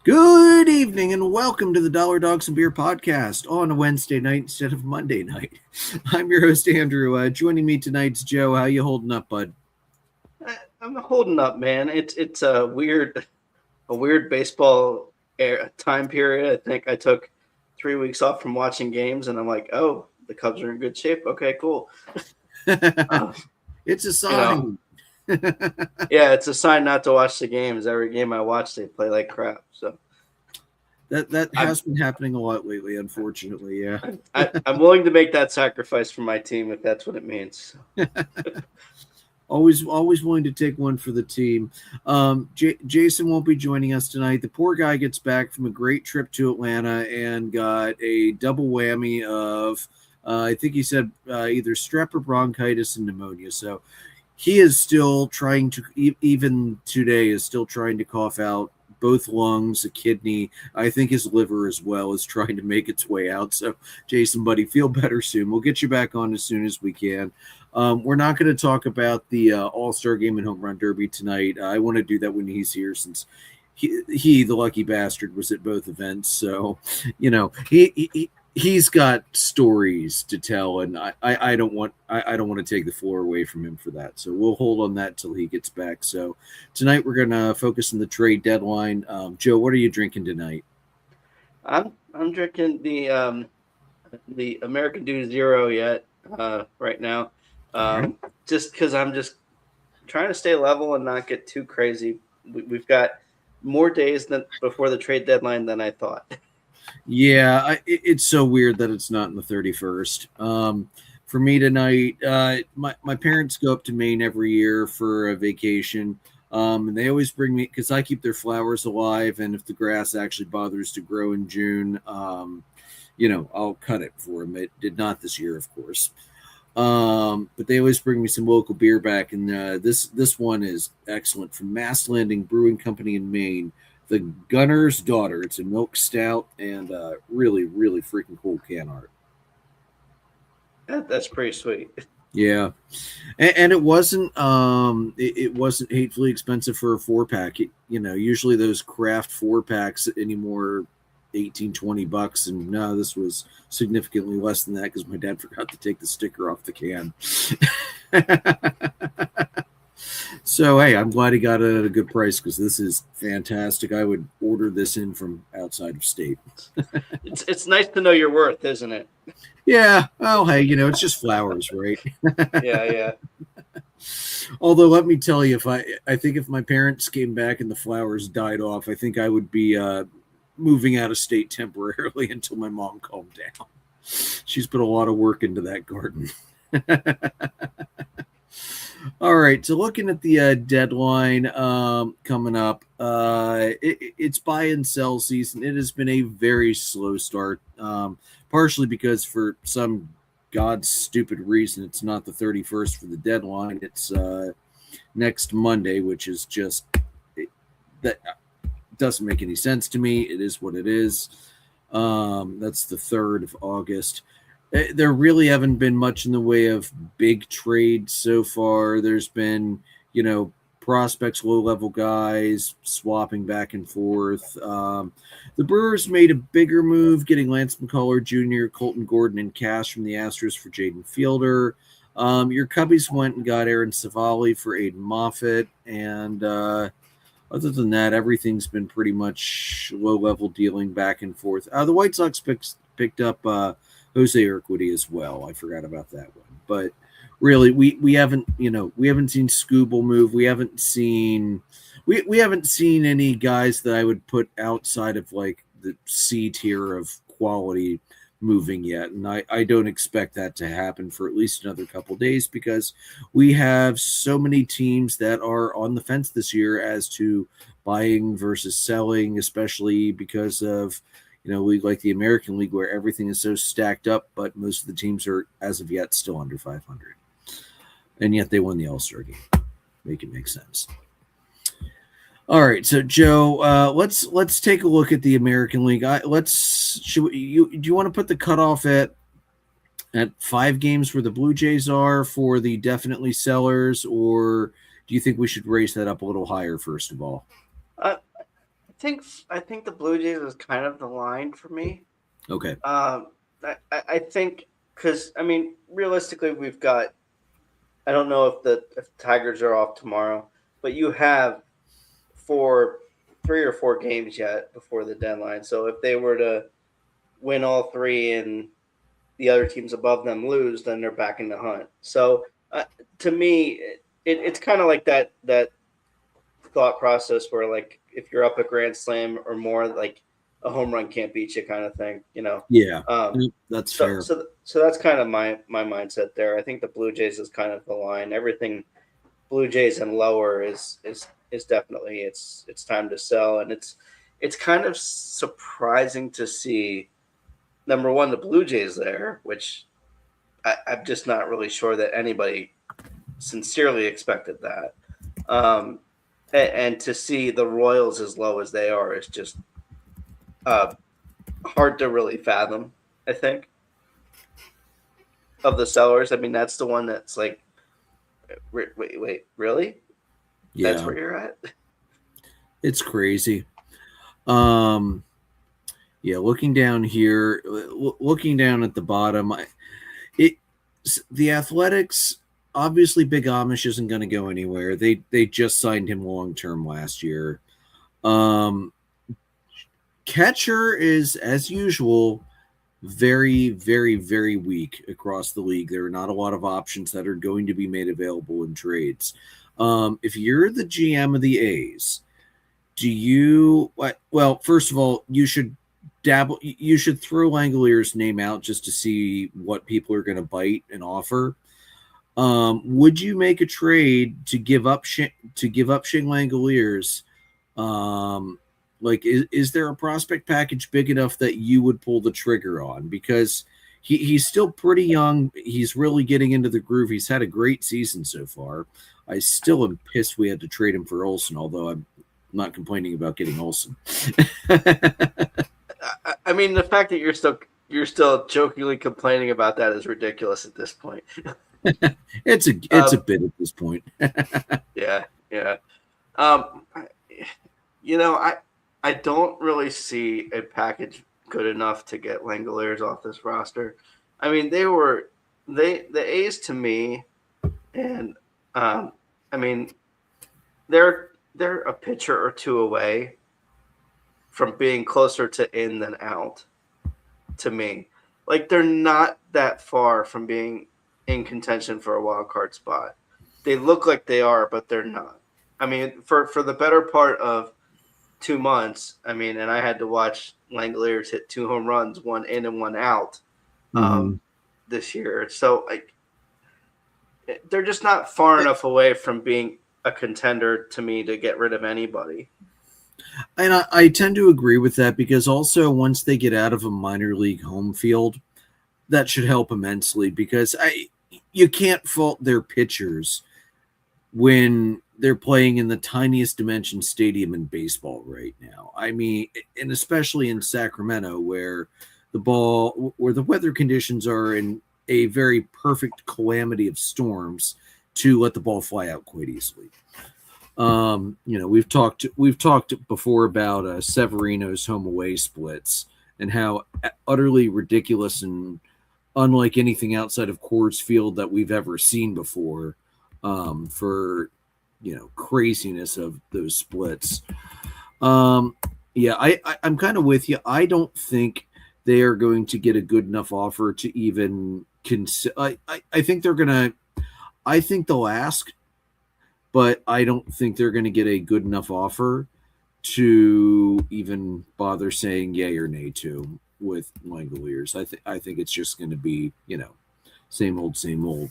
Good evening and welcome to the Dollar Dogs and Beer podcast on a Wednesday night instead of Monday night. I'm your host Andrew. Joining me tonight's Joe. How you holding up, bud? I'm holding up, man. It's a weird baseball time period. I think I took 3 weeks off from watching games, and I'm like, oh, the Cubs are in good shape. Okay, cool. Uh, It's a you know, sign. yeah, it's a sign not to watch the games. Every game I watch, they play like crap. So That I'm has been happening a lot lately, unfortunately. Yeah. I'm willing to make that sacrifice for my team if that's what it means. Always willing to take one for the team. Jason won't be joining us tonight. The poor guy gets back from a great trip to Atlanta and got a double whammy of, I think he said either strep or bronchitis and pneumonia. So he is still trying to, even today, is still trying to cough out both lungs, a kidney. I think his liver as well is trying to make its way out. So, Jason, buddy, feel better soon. We'll get you back on as soon as we can. We're not going to talk about the All-Star Game and Home Run Derby tonight. I want to do that when he's here since he, the lucky bastard, was at both events. So, he's got stories to tell, and I don't want to take the floor away from him for that. So we'll hold on that till he gets back. So tonight we're gonna focus on the trade deadline. Joe, what are you drinking tonight? I'm drinking the American Dew Zero yet right now, just because I'm just trying to stay level and not get too crazy. We've got more days than before the trade deadline than I thought. Yeah, it's so weird that it's not in the 31st. For me tonight, my parents go up to Maine every year for a vacation. And they always bring me because I keep their flowers alive, and if the grass actually bothers to grow in June, I'll cut it for them. It did not this year, of course. But they always bring me some local beer back, and this one is excellent from Mass Landing Brewing Company in Maine. The Gunner's Daughter. It's a milk stout and really, really freaking cool can art. That's pretty sweet. Yeah, and it wasn't wasn't hatefully expensive for a 4 pack. Usually those craft 4 packs anymore 18-20 bucks, and no, this was significantly less than that because my dad forgot to take the sticker off the can. So hey, I'm glad he got it at a good price because this is fantastic. I would order this in from outside of state. It's nice to know your worth, isn't it? Yeah. Oh, hey, it's just flowers, right? Yeah, yeah. Although, let me tell you, I think if my parents came back and the flowers died off, I think I would be moving out of state temporarily until my mom calmed down. She's put a lot of work into that garden. All right, so looking at the deadline coming up, it's buy and sell season. It has been a very slow start, partially because for some God's stupid reason, it's not the 31st for the deadline. It's next Monday, which is just that doesn't make any sense to me. It is what it is. That's the 3rd of August. There really haven't been much in the way of big trades so far. There's been, prospects, low-level guys swapping back and forth. The Brewers made a bigger move, getting Lance McCullers Jr., Colton Gordon, and cash from the Astros for Jaden Fielder. Your Cubbies went and got Aaron Savali for Aiden Moffett, and other than that, everything's been pretty much low-level dealing back and forth. The White Sox picked up Jose Urquidy as well. I forgot about that one. But really, we haven't seen Scooble move. We haven't seen any guys that I would put outside of like the C tier of quality moving yet. And I don't expect that to happen for at least another couple days because we have so many teams that are on the fence this year as to buying versus selling, especially because of league like the American League where everything is so stacked up, but most of the teams are, as of yet, still under 500. And yet they won the All-Star game. Make it make sense. All right, so Joe, let's take a look at the American League. Do you want to put the cutoff at 5 games where the Blue Jays are for the definitely sellers, or do you think we should raise that up a little higher first of all? I think the Blue Jays is kind of the line for me. Okay. I think because I mean realistically we've got I don't know if the Tigers are off tomorrow, but you have four, 3 or 4 games yet before the deadline. So if they were to win all three and the other teams above them lose, then they're back in the hunt. So to me, it's kind of like that thought process where like if you're up a grand slam or more, like a home run can't beat you, kind of thing. Yeah, Um, that's so fair. so so that's kind of my mindset there. I think the Blue Jays is kind of the line. Everything Blue Jays and lower is definitely it's time to sell, and it's kind of surprising to see number one the Blue Jays there, which I'm just not really sure that anybody sincerely expected that. Um, and to see the Royals as low as they are is just uh, hard to really fathom. I think of the sellers. I mean, that's the one that's like, wait, really? That's Yeah, where you're at? it's crazy. Um, yeah, looking down here, looking down at the bottom, it the Athletics, obviously Big Amish isn't going to go anywhere. They just signed him long term last year. Um, Catcher is, as usual, very, very, very weak across the league. There are not a lot of options that are going to be made available in trades. If you're the GM of the A's, do you well, first of all, you should dabble, you should throw Langlier's name out just to see what people are going to bite and offer. Would you make a trade to give up Shane Langoliers? Like, is there a prospect package big enough that you would pull the trigger on? Because he's still pretty young. He's really getting into the groove. He's had a great season so far. I still am pissed we had to trade him for Olsen, although I'm not complaining about getting Olsen. I mean, the fact that you're still jokingly complaining about that is ridiculous at this point. It's a bit at this point. Yeah, yeah. Um, I don't really see a package good enough to get Langoliers off this roster. I mean, the A's to me, and I mean, they're a pitcher or two away from being closer to in than out to me. Like they're not that far from being in contention for a wild card spot. They look like they are, but they're not. I mean, for the better part of 2 months, I mean, and I had to watch Langoliers hit 2 home runs, one in and one out, Mm-hmm. this year. So like, they're just not far enough away from being a contender to me to get rid of anybody. And I tend to agree with that because also once they get out of a minor league home field, that should help immensely because you can't fault their pitchers when they're playing in the tiniest dimension stadium in baseball right now. I mean, and especially in Sacramento where the weather conditions are in a very perfect calamity of storms to let the ball fly out quite easily. We've talked before about Severino's home away splits and how utterly ridiculous and unlike anything outside of Coors Field that we've ever seen before, for craziness of those splits. Yeah, I'm kind of with you. I don't think they are going to get a good enough offer to even consider. I think they're gonna. I think they'll ask, but I don't think they're going to get a good enough offer to even bother saying yay or nay to with Langoliers. I think it's just going to be same old, same old.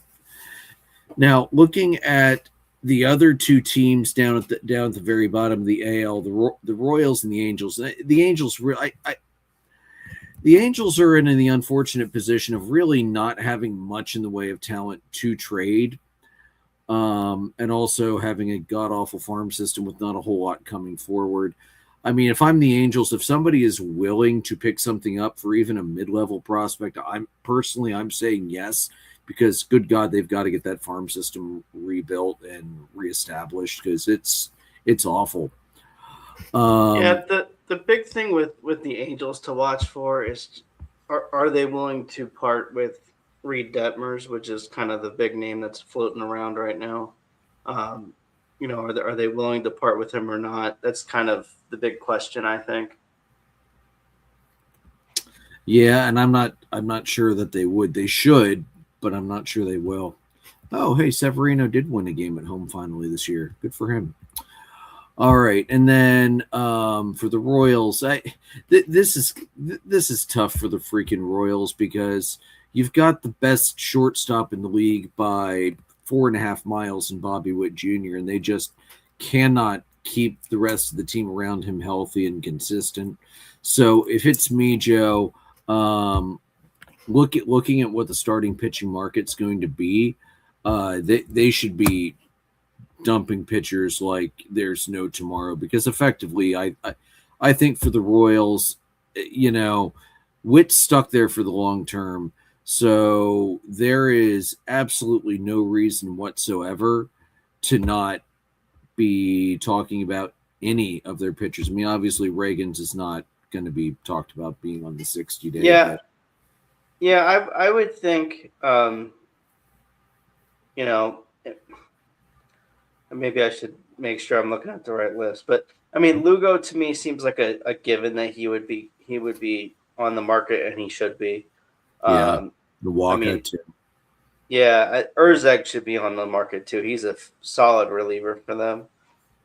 Now looking at the other two teams down at the very bottom of the AL, the Royals and the Angels. The Angels, the Angels are in the unfortunate position of really not having much in the way of talent to trade. And also having a god awful farm system with not a whole lot coming forward. I mean, if I'm the Angels, if somebody is willing to pick something up for even a mid-level prospect, I'm saying yes, because good God, they've got to get that farm system rebuilt and reestablished because it's awful. Yeah, the big thing with the Angels to watch for is are they willing to part with Reed Detmers, which is kind of the big name that's floating around right now. Um, are they willing to part with him or not? That's kind of the big question, I think. Yeah, and I'm not sure that they would. They should, but I'm not sure they will. Oh, hey, Severino did win a game at home finally this year. Good for him. All right, and then for the Royals, this is tough for the freaking Royals because you've got the best shortstop in the league by 4.5 miles in Bobby Witt Jr., and they just cannot keep the rest of the team around him healthy and consistent. So if it's me, Joe, um, looking at what the starting pitching market's going to be, they should be dumping pitchers like there's no tomorrow because effectively I think for the Royals, you know, Witt's stuck there for the long term. So there is absolutely no reason whatsoever to not be talking about any of their pitchers. I mean, obviously Reagan's is not going to be talked about being on the 60-day, Yeah, but yeah, I would think, you know, maybe I should make sure I'm looking at the right list. But I mean, Lugo to me seems like a given that he would be on the market and he should be. yeah, Um, the I Waka mean, too. yeah, Urzeg should be on the market too. He's a solid reliever for them.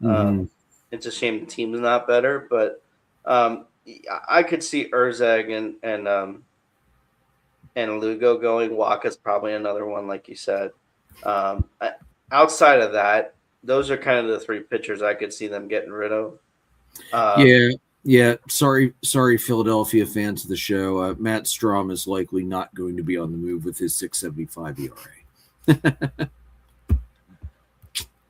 Mm-hmm. It's a shame the team's not better, but I could see Urzeg and Lugo going. Waka's probably another one, like you said. Um, I, Outside of that, those are kind of the three pitchers I could see them getting rid of. Um, Yeah, yeah. Sorry, Philadelphia fans of the show. Matt Strom is likely not going to be on the move with his 6.75 ERA.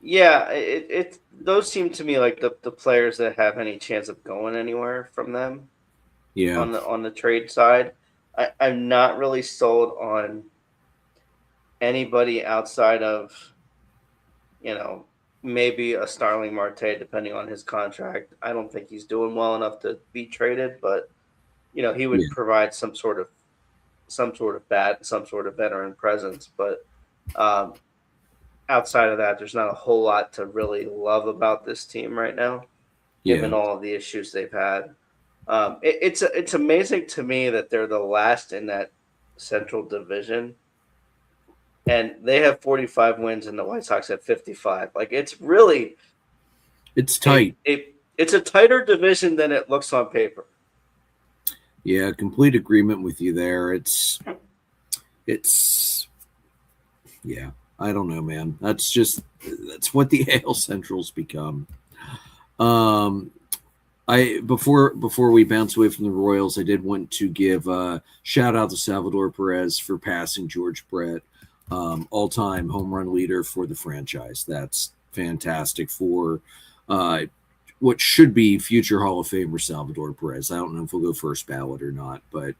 yeah, it those seem to me like the players that have any chance of going anywhere from them Yeah, on the trade side. I'm not really sold on anybody outside of you know, maybe a Starling Marte, depending on his contract. I don't think he's doing well enough to be traded, but he would yeah, provide some sort of veteran presence. But um, outside of that, there's not a whole lot to really love about this team right now, yeah, given all of the issues they've had. It's amazing to me that they're the last in that Central Division and they have 45 wins and the White Sox have 55. Like it's really it's a, tight. a it's a tighter division than it looks on paper. Yeah, complete agreement with you there. It's yeah. I don't know, man. That's what the AL Central's become. Um, I before we bounce away from the Royals, I did want to give a shout out to Salvador Perez for passing George Brett, all time home run leader for the franchise. That's fantastic for uh, what should be future Hall of Famer Salvador Perez. I don't know if he'll go first ballot or not, but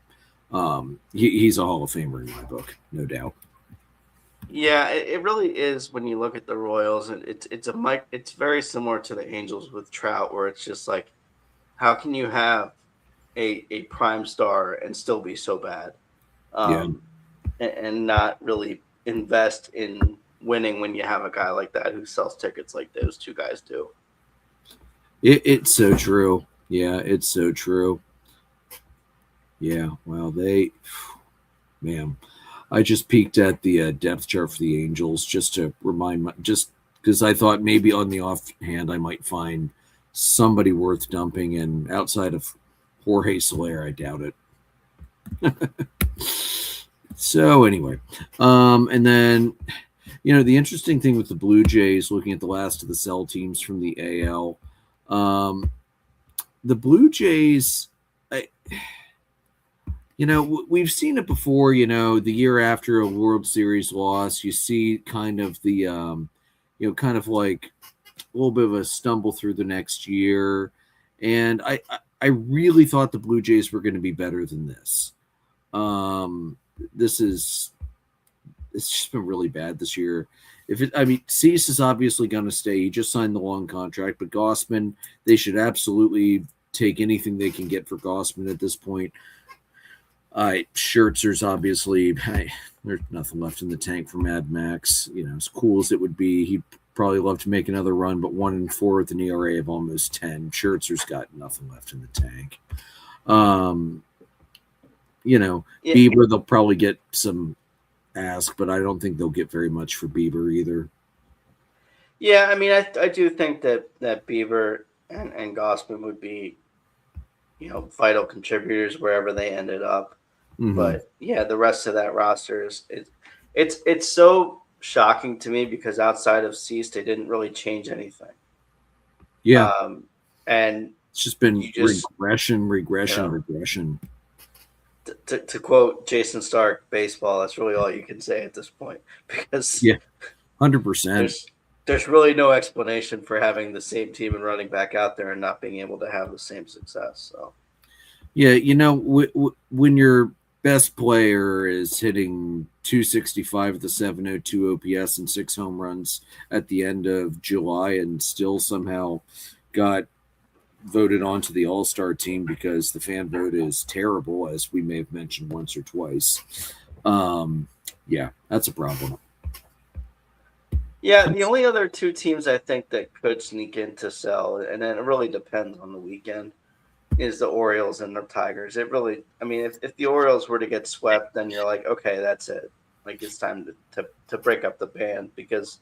he's a Hall of Famer in my book, no doubt. Yeah, it really is when you look at the Royals, and it's very similar to the Angels with Trout, where it's just like, how can you have a prime star and still be so bad, Yeah, and not really invest in winning when you have a guy like that who sells tickets like those two guys do. it's so true. Yeah, it's so true. Yeah, well, man, I just peeked at the depth chart for the Angels just to just because I thought maybe on the offhand I might find somebody worth dumping, and outside of Jorge Soler, I doubt it. So anyway, and then the interesting thing with the Blue Jays, looking at the last of the cell teams from the AL, the Blue Jays. I, we've seen it before. The year after a World Series loss, you see kind of the, kind of like a little bit of a stumble through the next year. And I really thought the Blue Jays were going to be better than this. This is it's just been really bad this year. Cease is obviously going to stay. He just signed the long contract, but Gossman, they should absolutely take anything they can get for Gossman at this point. Schertzer's obviously, there's nothing left in the tank for Mad Max. As cool as it would be, he'd probably love to make another run, but 1-4 with an ERA of almost 10. Scherzer's got nothing left in the tank. Bieber, they'll probably get some ask, but I don't think they'll get very much for Bieber either. Yeah, I do think that Bieber and Gossman would be, vital contributors wherever they ended up. Mm-hmm. But yeah, the rest of that roster it's so shocking to me because outside of Cease, they didn't really change anything. Yeah, and it's just been regression. To quote Jason Stark, baseball, that's really all you can say at this point because 100%. There's really no explanation for having the same team and running back out there and not being able to have the same success. So, yeah, when your best player is hitting 265 with a 702 OPS and 6 home runs at the end of July and still somehow got voted onto the All-Star team because the fan vote is terrible, as we may have mentioned once or twice. That's a problem. Yeah, the only other two teams I think that could sneak into sell, and then it really depends on the weekend, is the Orioles and the Tigers. It really, if the Orioles were to get swept, then you're like, okay, that's it. Like, it's time to break up the band because,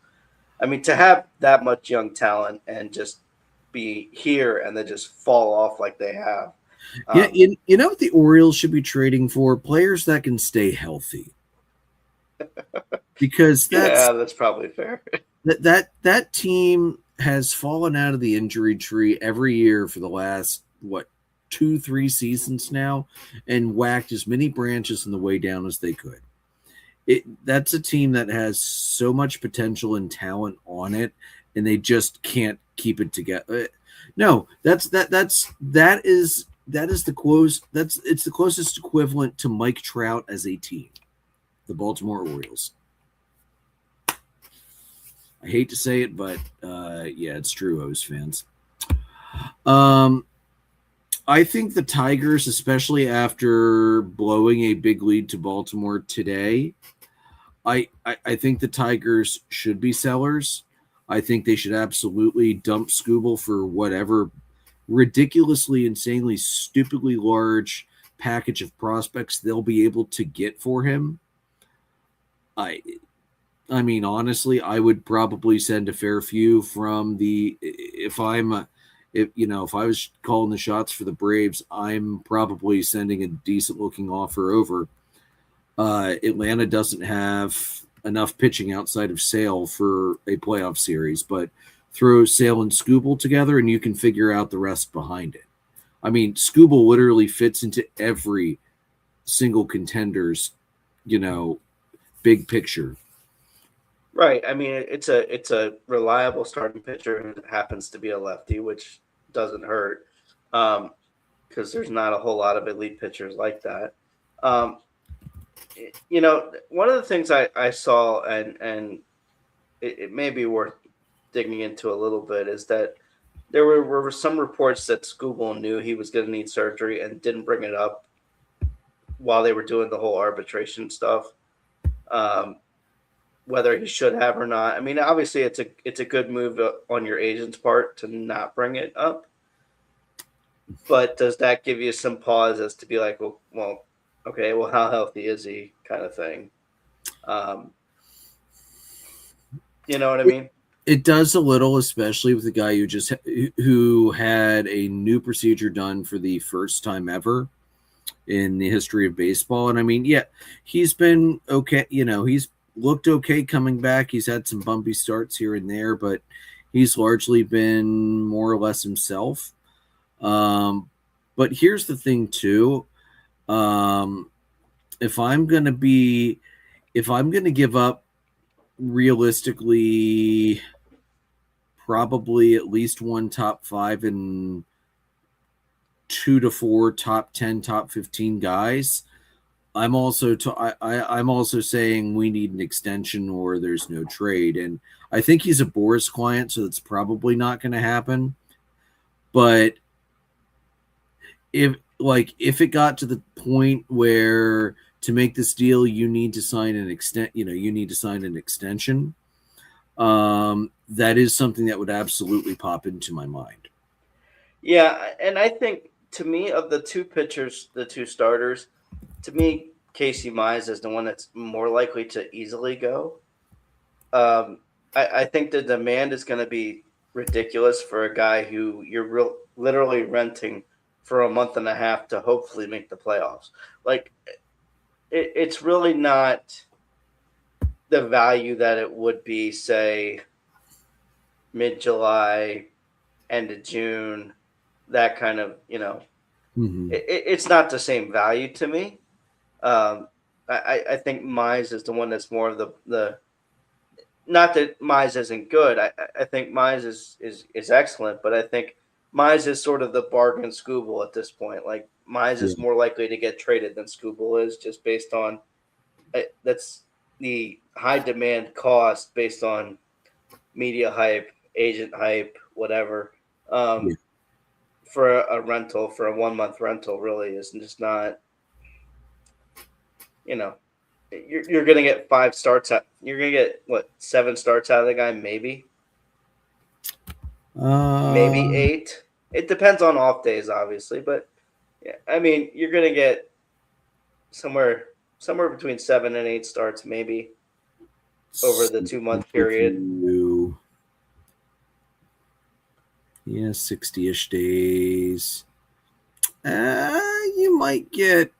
to have that much young talent and just be here and then just fall off like they have. What the Orioles should be trading for? Players that can stay healthy. Because that's probably fair. That team has fallen out of the injury tree every year for the last 2-3 seasons now, and whacked as many branches on the way down as they could. That's a team that has so much potential and talent on it, and they just can't keep it together. No, it's the closest equivalent to Mike Trout as a team, the Baltimore Orioles. I hate to say it, but it's true, O's fans. I think the Tigers, especially after blowing a big lead to Baltimore today, I think the Tigers should be sellers. I think they should absolutely dump Skubal for whatever ridiculously, insanely, stupidly large package of prospects they'll be able to get for him. Honestly, I would probably send a fair few from if I was calling the shots for the Braves, I'm probably sending a decent looking offer over. Atlanta doesn't have enough pitching outside of Sale for a playoff series, but throw Sale and Skubal together and you can figure out the rest behind it. Skubal literally fits into every single contender's, big picture. Right. It's a reliable starting pitcher who happens to be a lefty, which doesn't hurt because there's not a whole lot of elite pitchers like that. One of the things I saw, and it may be worth digging into a little bit, is that there were some reports that Skubal knew he was going to need surgery and didn't bring it up while they were doing the whole arbitration stuff. Whether he should have or not. Obviously it's a good move on your agent's part to not bring it up. But does that give you some pause as to be like, well, okay, well, how healthy is he, kind of thing? You know what I mean? It does a little, especially with the guy who had a new procedure done for the first time ever in the history of baseball. And he's been okay. He's looked okay coming back. He's had some bumpy starts here and there, but he's largely been more or less himself. But here's the thing too. If I'm going to give up realistically probably at least one top 5 and 2 to 4 top 10, top 15 guys, I'm also I'm also saying we need an extension or there's no trade, and I think he's a Boris client, so it's probably not going to happen. But if it got to the point where to make this deal you need to sign an you need to sign an extension, that is something that would absolutely pop into my mind. Yeah, and I think to me of the two pitchers, the two starters, to me Casey Mize is the one that's more likely to easily go. I think the demand is going to be ridiculous for a guy who you're literally renting for a month and a half to hopefully make the playoffs. Like it's really not the value that it would be, say, mid July, end of June, that kind of, Mm-hmm. it's not the same value to me. Um, I think Mize is the one that's more of the not that Mize isn't good. I think Mize is excellent, but I think Mize is sort of the bargain Scooble at this point. Like Mize Yeah. is more likely to get traded than Scooble is, just based on that's the high demand cost based on media hype, agent hype, whatever. Yeah. For a rental, for a 1 month rental, really is just not. You know, you're gonna get 5 starts out. You're gonna get what 7 starts out of the guy, maybe Uh, 8. It depends on off days, obviously, but yeah, I mean, you're gonna get somewhere between 7 and 8 starts, maybe over the 2 month period. Yeah, 60-ish days. Uh, you might get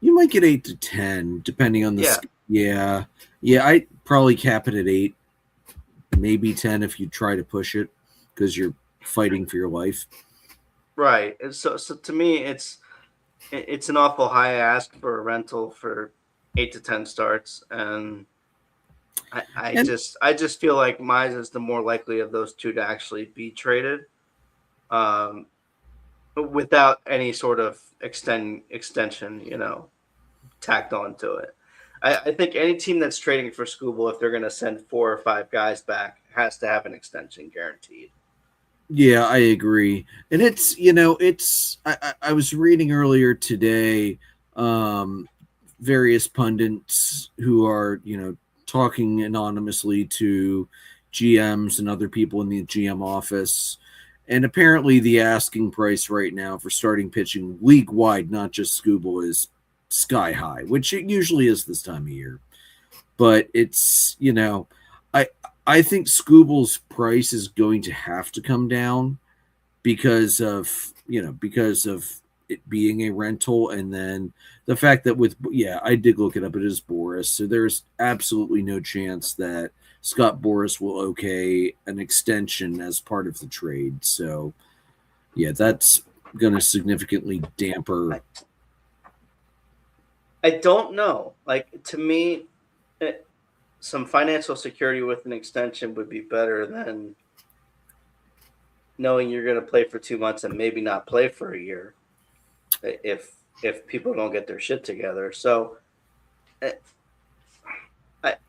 8 to 10 depending on the Yeah, yeah. Yeah, I probably cap it at 8, maybe 10 if you try to push it because you're fighting for your life. right. And so to me, it's an awful high ask for a rental for 8 to 10 starts, and And I just feel like Mize is the more likely of those two to actually be traded, um, without any sort of extension, tacked onto it. I think any team that's trading for Scooble, if they're going to send 4 or 5 guys back, has to have an extension guaranteed. yeah, I agree. And I was reading earlier today, um, various pundits who are, talking anonymously to GMs and other people in the GM office. And apparently the asking price right now for starting pitching league wide, not just Scooble, is sky high, which it usually is this time of year. But it's, I I think Scooble's price is going to have to come down because of it being a rental, and then the fact that I did look it up, it is Boris, so there's absolutely no chance that Scott Boris will okay an extension as part of the trade. So yeah, that's going to significantly damper. I don't know. Like to me, some financial security with an extension would be better than knowing you're going to play for 2 months and maybe not play for a year if people don't get their shit together. So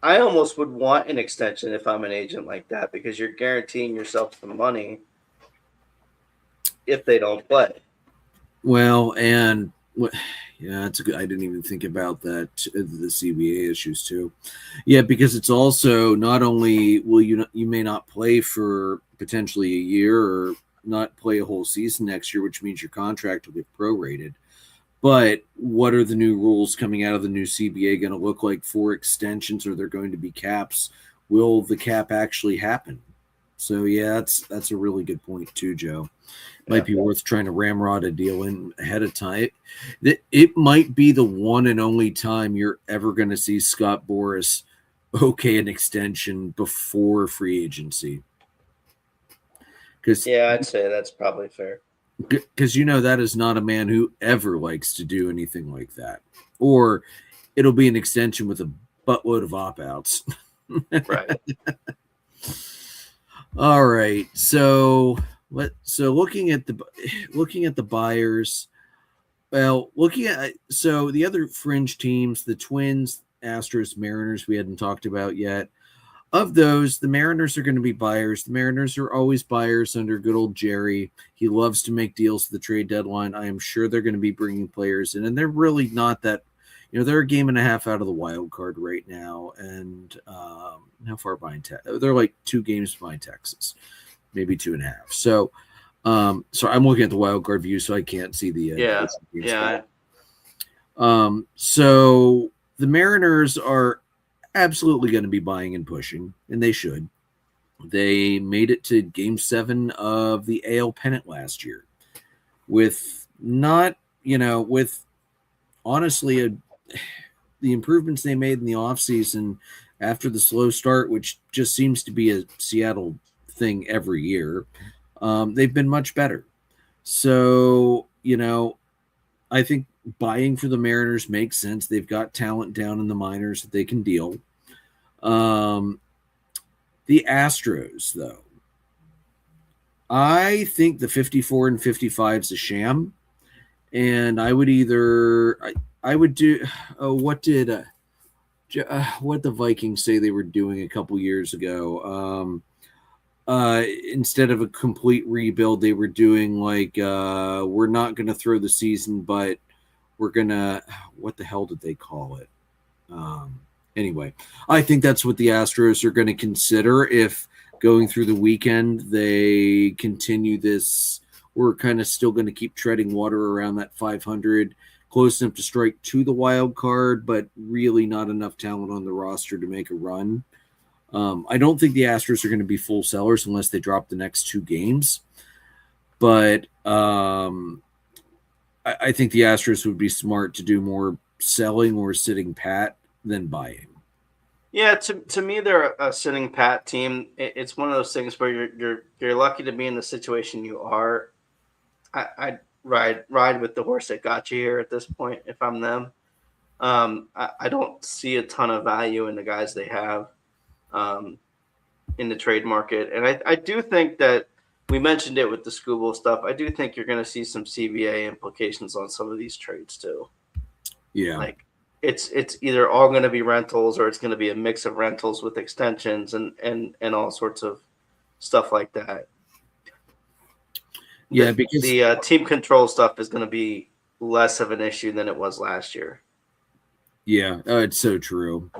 I almost would want an extension if I'm an agent like that, because you're guaranteeing yourself some money if they don't play. Well, and yeah, that's a good. I didn't even think about that. The CBA issues too. Yeah, because it's also not only will you may not play for potentially a year or not play a whole season next year, which means your contract will get prorated. But what are the new rules coming out of the new CBA going to look like for extensions? Are there going to be caps? Will the cap actually happen? So yeah, that's a really good point too, Joe. Might be worth trying to ramrod a deal in ahead of time. It might be the one and only time you're ever going to see Scott Boris okay an extension before free agency. Yeah, I'd say that's probably fair. Because that is not a man who ever likes to do anything like that. Or it'll be an extension with a buttload of opt-outs. Right. All right. So looking at the buyers, Well, looking at so the other fringe teams, the Twins, Astros, Mariners, we hadn't talked about yet. Of those, the Mariners are going to be buyers. The Mariners are always buyers under good old Jerry. He loves to make deals at the trade deadline. I am sure they're going to be bringing players in, and they're really not that. They're a game and a half out of the wild card right now, and how far behind? They're like 2 games behind Texas, maybe 2.5. So I'm looking at the wild card view, so I can't see the yeah. So the Mariners are absolutely going to be buying and pushing, and they should. They made it to Game 7 of the AL pennant last year with with honestly the improvements they made in the offseason after the slow start, which just seems to be a Seattle thing every year. They've been much better. So, I think buying for the Mariners makes sense. They've got talent down in the minors that they can deal. The Astros, though, I think the 54 and 55 is a sham, and I would do. Oh, what did what the Vikings say they were doing a couple years ago? Instead of a complete rebuild, they were doing like we're not going to throw the season, but we're gonna. What the hell did they call it? Anyway, I think that's what the Astros are going to consider if going through the weekend they continue this. We're kind of still going to keep treading water around that 500, close enough to strike to the wild card, but really not enough talent on the roster to make a run. I don't think the Astros are going to be full sellers unless they drop the next 2 games. But I think the Astros would be smart to do more selling or sitting pat than buying. Yeah, to me, they're a sitting pat team. It's one of those things where you're lucky to be in the situation you are. I'd ride with the horse that got you here at this point if I'm them. I don't see a ton of value in the guys they have in the trade market, and I do think that we mentioned it with the Scooble stuff. I do think you're going to see some CBA implications on some of these trades too. Yeah. Like it's either all going to be rentals or it's going to be a mix of rentals with extensions and all sorts of stuff like that. Yeah, because the team control stuff is going to be less of an issue than it was last year. Yeah, it's so true.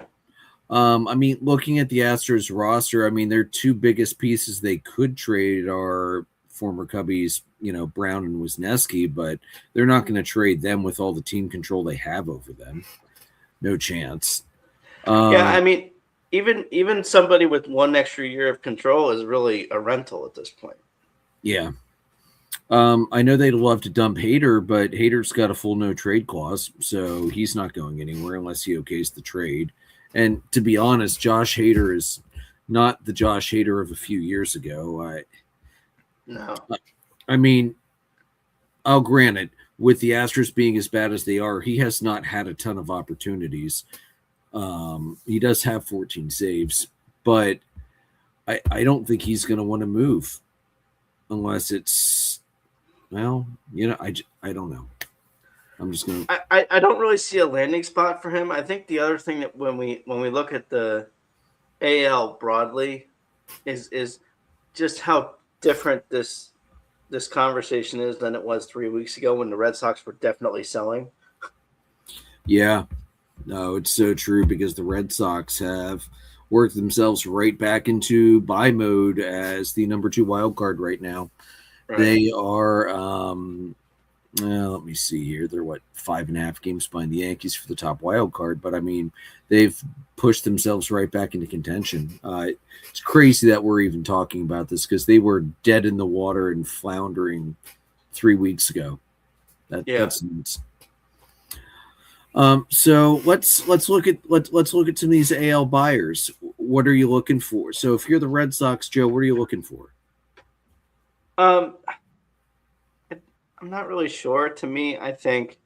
I mean, looking at the Astros roster, I mean, their 2 biggest pieces they could trade are former Cubbies, Brown and Wisniewski, but they're not going to trade them with all the team control they have over them. No chance. Yeah, I mean, even somebody with 1 extra year of control is really a rental at this point. Yeah. I know they'd love to dump Hader, but Hader's got a full no trade clause, so he's not going anywhere unless he okays the trade. And to be honest, Josh Hader is not the Josh Hader of a few years ago. No. I mean, I'll grant it, with the Astros being as bad as they are, he has not had a ton of opportunities. He does have 14 saves, but I don't think he's going to want to move unless it's, well, I don't know. I'm just going to. I don't really see a landing spot for him. I think the other thing that when we look at the AL broadly is just how different this conversation is than it was 3 weeks ago when the Red Sox were definitely selling. Yeah, no, it's so true because the Red Sox have worked themselves right back into buy mode as the number 2 wild card right now. Right. They are, let me see here. They're 5.5 games behind the Yankees for the top wild card, but I mean, they've pushed themselves right back into contention. It's crazy that we're even talking about this because they were dead in the water and floundering 3 weeks ago. That's nuts. So let's look at some of these AL buyers. What are you looking for? So if you're the Red Sox, Joe, what are you looking for? I'm not really sure. To me, I think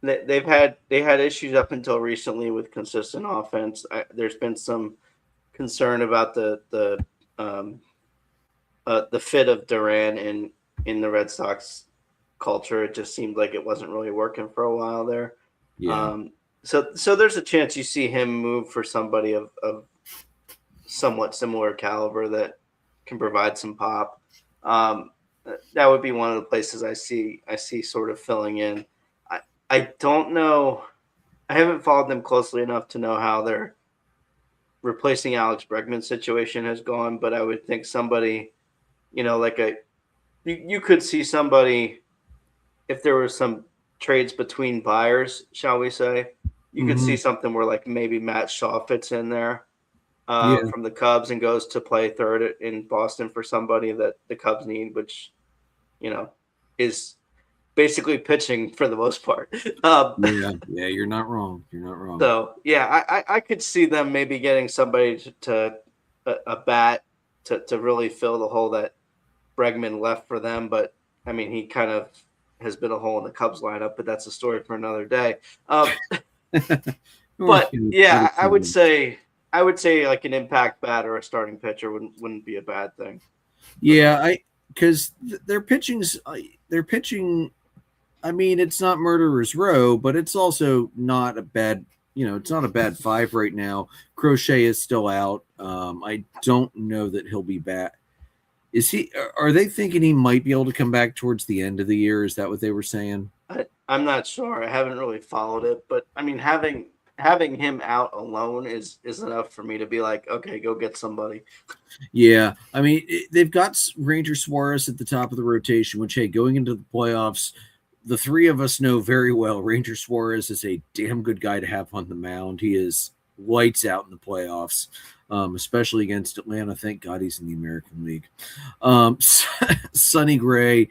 that they had issues up until recently with consistent offense. There's been some concern about the fit of Duran in the Red Sox culture. It just seemed like it wasn't really working for a while there. Yeah. Um, so there's a chance you see him move for somebody of somewhat similar caliber that can provide some pop. Um, that would be one of the places I see sort of filling in. I I don't know. I haven't followed them closely enough to know how their replacing Alex Bregman situation has gone, but I would think somebody, like you could see somebody if there were some trades between buyers, shall we say, you could see Hmm. something where like maybe Matt Shaw fits in there Yeah. from the Cubs and goes to play third in Boston for somebody that the Cubs need, which you know is basically pitching for the most part. Yeah. Yeah. You're not wrong. You're not wrong. So yeah, I could see them maybe getting somebody to a bat to really fill the hole that Bregman left for them. But I mean, he kind of has been a hole in the Cubs lineup, but that's a story for another day. Or, But other yeah, I would things. say like an impact bat or a starting pitcher wouldn't be a bad thing for them. Yeah, because their pitching. I mean, it's not murderer's row, but it's also not a bad. It's not a bad five right now. Crochet is still out. I don't know that he'll be back. Is he? Are they thinking he might be able to come back towards the end of the year? Is that what they were saying? I'm not sure. I haven't really followed it, but I mean, having him out alone is enough for me to be like, okay, go get somebody. Yeah, I mean they've got Ranger Suarez at the top of the rotation. Which, hey, going into the playoffs, the three of us know very well Ranger Suarez is a damn good guy to have on the mound. He is lights out in the playoffs, especially against Atlanta. Thank God he's in the American League. Sonny Gray,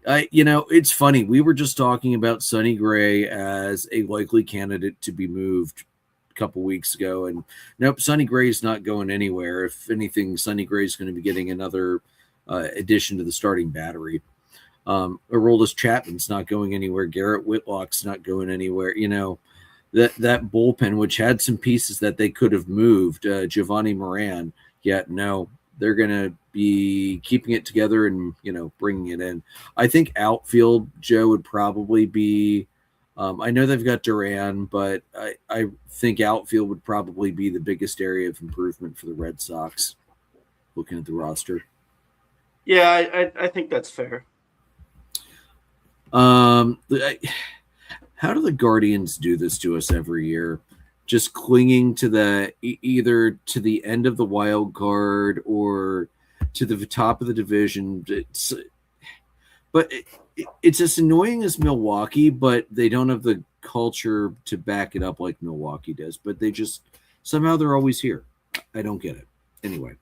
it's funny. We were just talking about Sonny Gray as a likely candidate to be moved a couple weeks ago, and nope, Sonny Gray's not going anywhere. If anything, Sonny Gray's going to be getting another addition to the starting battery. Aroldis Chapman's not going anywhere. Garrett Whitlock's not going anywhere. That bullpen, which had some pieces that they could have moved, Giovanni Moran, yet no, they're going to be keeping it together and bringing it in. I think outfield, Joe, would probably be. I know they've got Duran, but I think outfield would probably be the biggest area of improvement for the Red Sox. Looking at the roster. Yeah, I think that's fair. How do the Guardians do this to us every year? Just clinging to either to the end of the wild card or to the top of the division. It's as annoying as Milwaukee, but they don't have the culture to back it up like Milwaukee does. But they just somehow they're always here. I don't get it. Anyway,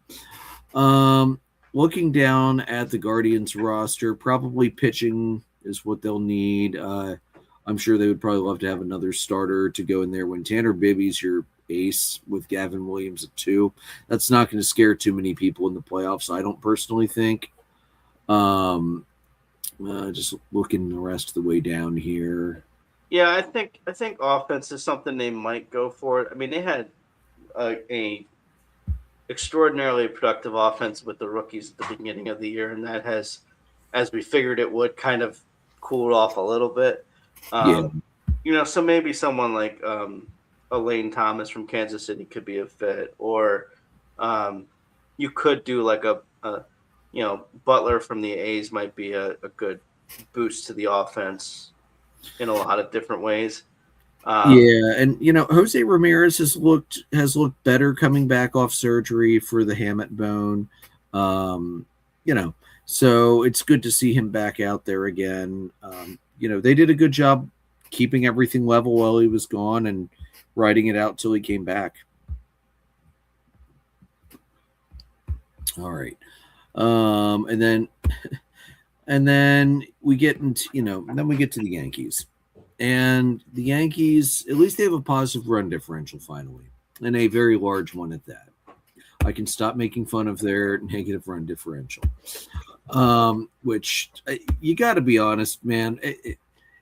looking down at the Guardians roster, probably pitching is what they'll need. I'm sure they would probably love to have another starter to go in there when Tanner Bibby's your ace with Gavin Williams at 2. That's not going to scare too many people in the playoffs, I don't personally think. Just looking the rest of the way down here. Yeah, I think offense is something they might go for. I mean, they had a extraordinarily productive offense with the rookies at the beginning of the year, and that has, as we figured it would, kind of cooled off a little bit. Yeah. So maybe someone like Elaine Thomas from Kansas City could be a fit, or you could do like a Butler from the A's might be a good boost to the offense in a lot of different ways. Yeah, and Jose Ramirez has looked better coming back off surgery for the Hammett bone. So it's good to see him back out there again. They did a good job keeping everything level while he was gone and riding it out till he came back. All right. And then we get into, then we get to the Yankees. And the Yankees, at least they have a positive run differential finally, and a very large one at that. I can stop making fun of their negative run differential, which you got to be honest, man.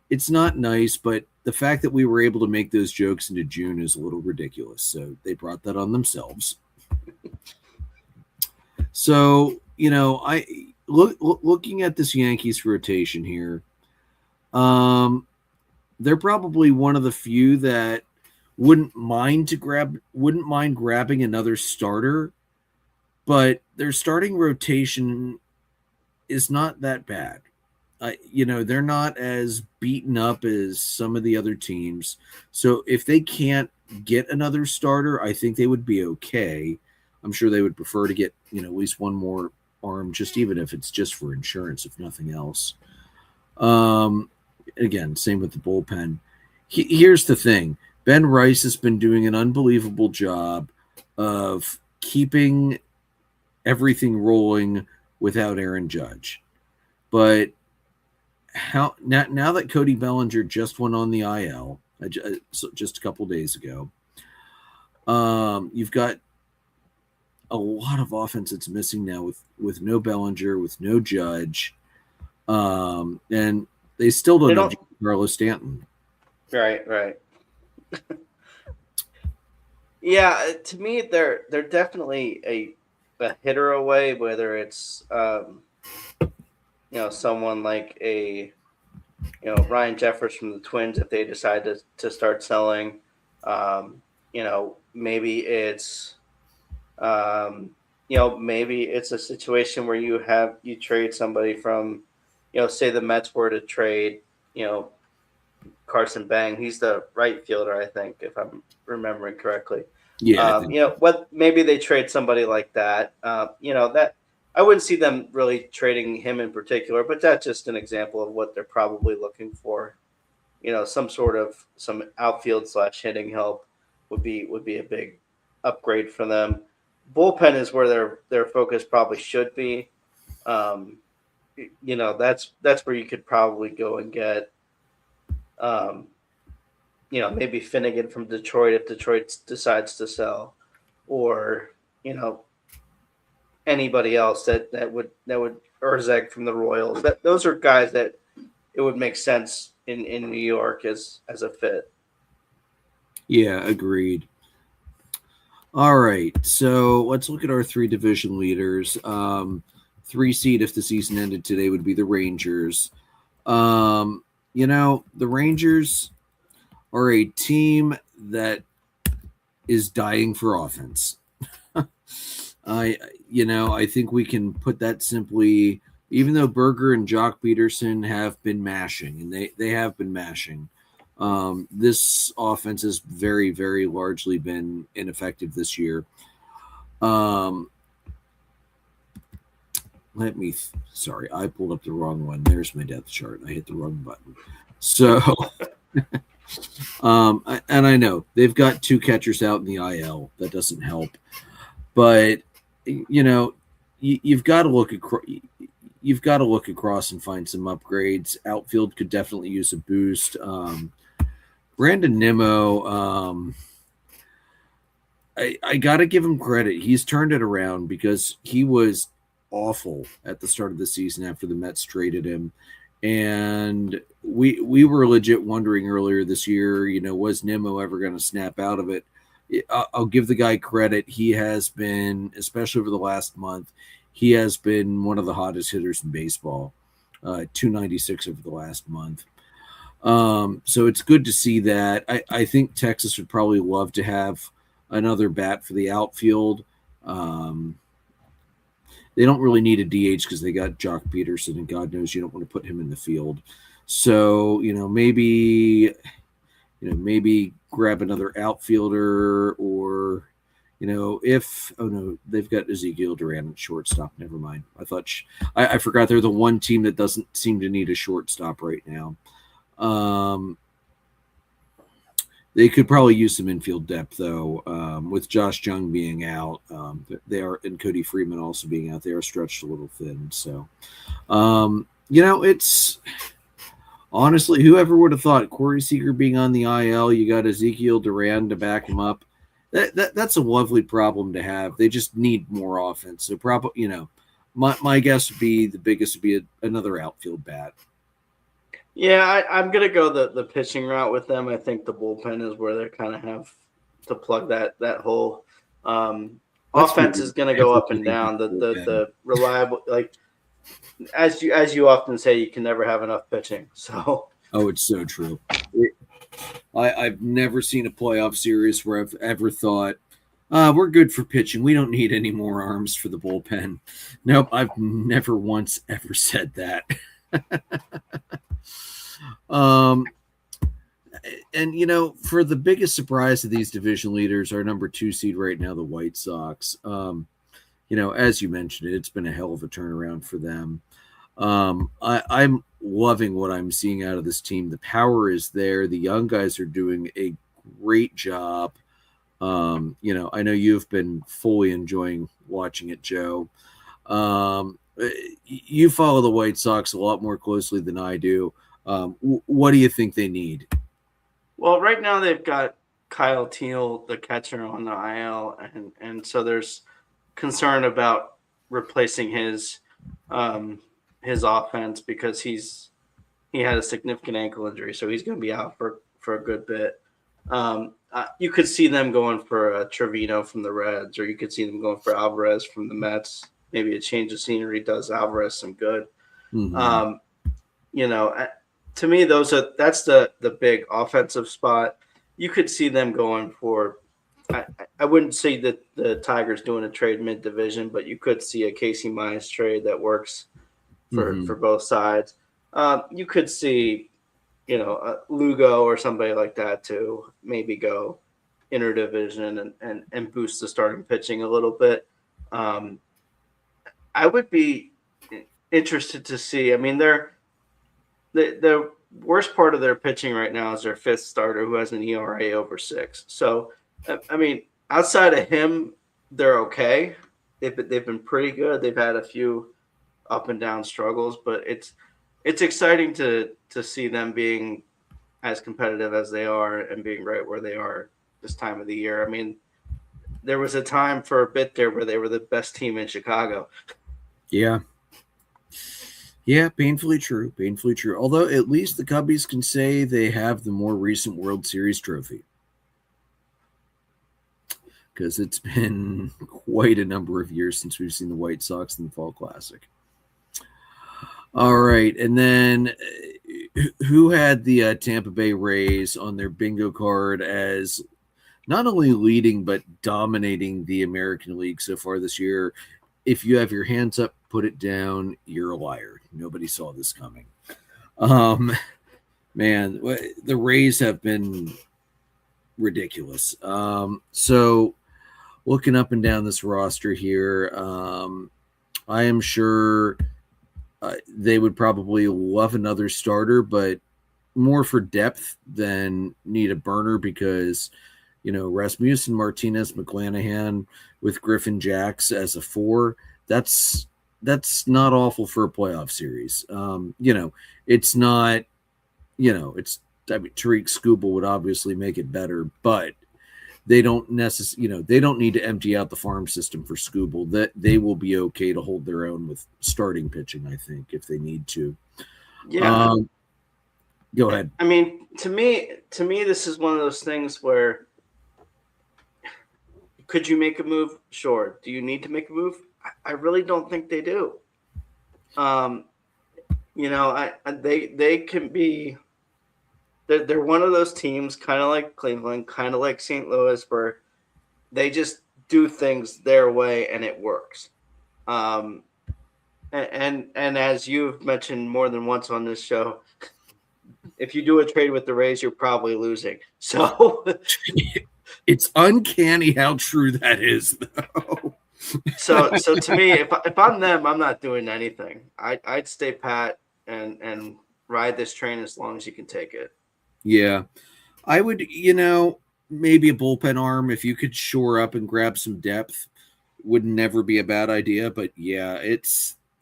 It's not nice, but the fact that we were able to make those jokes into June is a little ridiculous. So they brought that on themselves. So, looking at this Yankees rotation here, They're probably one of the few that wouldn't mind grabbing another starter, but their starting rotation is not that bad. They're not as beaten up as some of the other teams. So if they can't get another starter, I think they would be okay. I'm sure they would prefer to get, at least one more arm, just even if it's just for insurance, if nothing else. Again, same with the bullpen. Here's the thing. Ben Rice has been doing an unbelievable job of keeping everything rolling without Aaron Judge. But how now that Cody Bellinger just went on the IL just a couple days ago, you've got a lot of offense that's missing now with no Bellinger, with no Judge, and they still don't have Carlos Stanton. Right. Yeah, to me, they're definitely a hitter away. Whether it's someone like a Ryan Jeffers from the Twins, if they decide to start selling, maybe it's maybe it's a situation where you trade somebody from, say the Mets were to trade, Carson Bang. He's the right fielder, I think, if I'm remembering correctly. Yeah. Maybe they trade somebody like that. That I wouldn't see them really trading him in particular, but that's just an example of what they're probably looking for. Some outfield / hitting help would be a big upgrade for them. Bullpen is where their focus probably should be. That's where you could probably go and get, maybe Finnegan from Detroit if Detroit decides to sell, or anybody else that would Urzeg from the Royals. Those are guys that it would make sense in New York as a fit. Yeah, agreed. All right, so let's look at our 3 division leaders. 3 seed, if the season ended today, would be the Rangers. The Rangers are a team that is dying for offense. I think we can put that simply. Even though Berger and Jock Peterson have been mashing, and they have been mashing, this offense has very, very largely been ineffective this year. Sorry, I pulled up the wrong one. There's my depth chart. I hit the wrong button. So, and I know they've got 2 catchers out in the IL. That doesn't help. But, you've got to look across and find some upgrades. Outfield could definitely use a boost. Brandon Nimmo, I got to give him credit. He's turned it around because he was awful at the start of the season after the Mets traded him. And we were legit wondering earlier this year, was Nimmo ever going to snap out of it? I'll give the guy credit. He has been, especially over the last month, he has been one of the hottest hitters in baseball. 296 over the last month. So it's good to see that. I think Texas would probably love to have another bat for the outfield. They don't really need a DH because they got Jock Peterson, and God knows you don't want to put him in the field. So, maybe grab another outfielder, or, they've got Ezekiel Duran at shortstop. Never mind. I forgot they're the one team that doesn't seem to need a shortstop right now. They could probably use some infield depth, though, with Josh Jung being out. They are, and Cody Freeman also being out. They are stretched a little thin. So, it's honestly, whoever would have thought Corey Seager being on the IL, you got Ezekiel Duran to back him up. That's a lovely problem to have. They just need more offense. So, probably, my guess would be the biggest would be another outfield bat. Yeah, I'm going to go the pitching route with them. I think the bullpen is where they kind of have to plug that hole. Offense is going to go up and down. The reliable, like as you often say, you can never have enough pitching. So Oh, it's so true. I've never seen a playoff series where I've ever thought, we're good for pitching. We don't need any more arms for the bullpen. Nope, I've never once ever said that. um, and for the biggest surprise of these division leaders, our number 2 seed right now, the White Sox. As you mentioned, it's been a hell of a turnaround for them. I'm loving what I'm seeing out of this team. The power is there. The young guys are doing a great job. I know you've been fully enjoying watching it, Joe. You follow the White Sox a lot more closely than I do. What do you think they need? Well, right now they've got Kyle Teal, the catcher, on the IL, and so there's concern about replacing his offense because he had a significant ankle injury, so he's going to be out for a good bit. You could see them going for Trevino from the Reds, or you could see them going for Alvarez from the Mets. Maybe a change of scenery does Alvarez some good. Mm-hmm. To me, that's the big offensive spot. You could see them going for. I wouldn't say that the Tigers doing a trade mid division, but you could see a Casey Mize trade that works for both sides. You could see, Lugo or somebody like that to maybe go interdivision and boost the starting pitching a little bit. I would be interested to see. I mean, the worst part of their pitching right now is their 5th starter who has an ERA over 6. So, I mean, outside of him, they're okay. They've been pretty good. They've had a few up and down struggles, but it's exciting to see them being as competitive as they are and being right where they are this time of the year. I mean, there was a time for a bit there where they were the best team in Chicago. Yeah. Yeah, painfully true. Painfully true. Although at least the Cubbies can say they have the more recent World Series trophy. Because it's been quite a number of years since we've seen the White Sox in the Fall Classic. All right. And then who had the Tampa Bay Rays on their bingo card as not only leading but dominating the American League so far this year? If you have your hands up, put it down. You're a liar. Nobody saw this coming. Man, the Rays have been ridiculous. So looking up and down this roster here, I am sure they would probably love another starter, but more for depth than need a burner because, Rasmussen, Martinez, McClanahan with Griffin Jacks as a 4, that's not awful for a playoff series. It's not, Tariq Skubal would obviously make it better, but they don't necessarily, they don't need to empty out the farm system for Skubal. That they will be okay to hold their own with starting pitching, I think, if they need to. Yeah. Go ahead. I mean, to me, this is one of those things where could you make a move? Sure. Do you need to make a move? I really don't think they do. They can be. They're one of those teams, kind of like Cleveland, kind of like St. Louis, where they just do things their way and it works. And as you've mentioned more than once on this show, if you do a trade with the Rays, you're probably losing. So it's uncanny how true that is, though. So to me, if I'm them, I'm not doing anything. I'd stay pat and ride this train as long as you can take it. Yeah, I would. Maybe a bullpen arm if you could shore up and grab some depth would never be a bad idea. But yeah,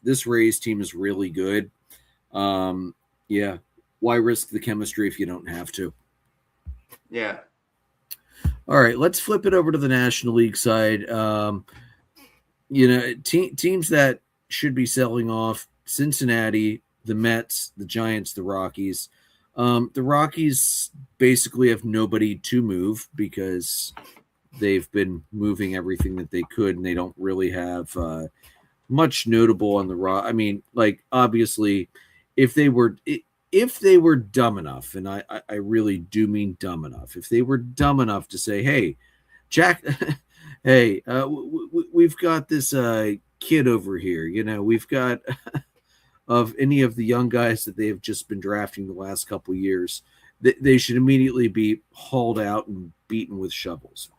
this Rays team is really good. Yeah, why risk the chemistry if you don't have to? Yeah. All right, let's flip it over to the National League side. Teams that should be selling off: Cincinnati, the Mets, the Giants, the Rockies. The Rockies basically have nobody to move because they've been moving everything that they could, and they don't really have much notable on the I mean, obviously, if they were if they were dumb enough, and I really do mean dumb enough, if they were dumb enough to say, hey, Jack, hey, we've got this kid over here, we've got of any of the young guys that they have just been drafting the last couple of years, they should immediately be hauled out and beaten with shovels.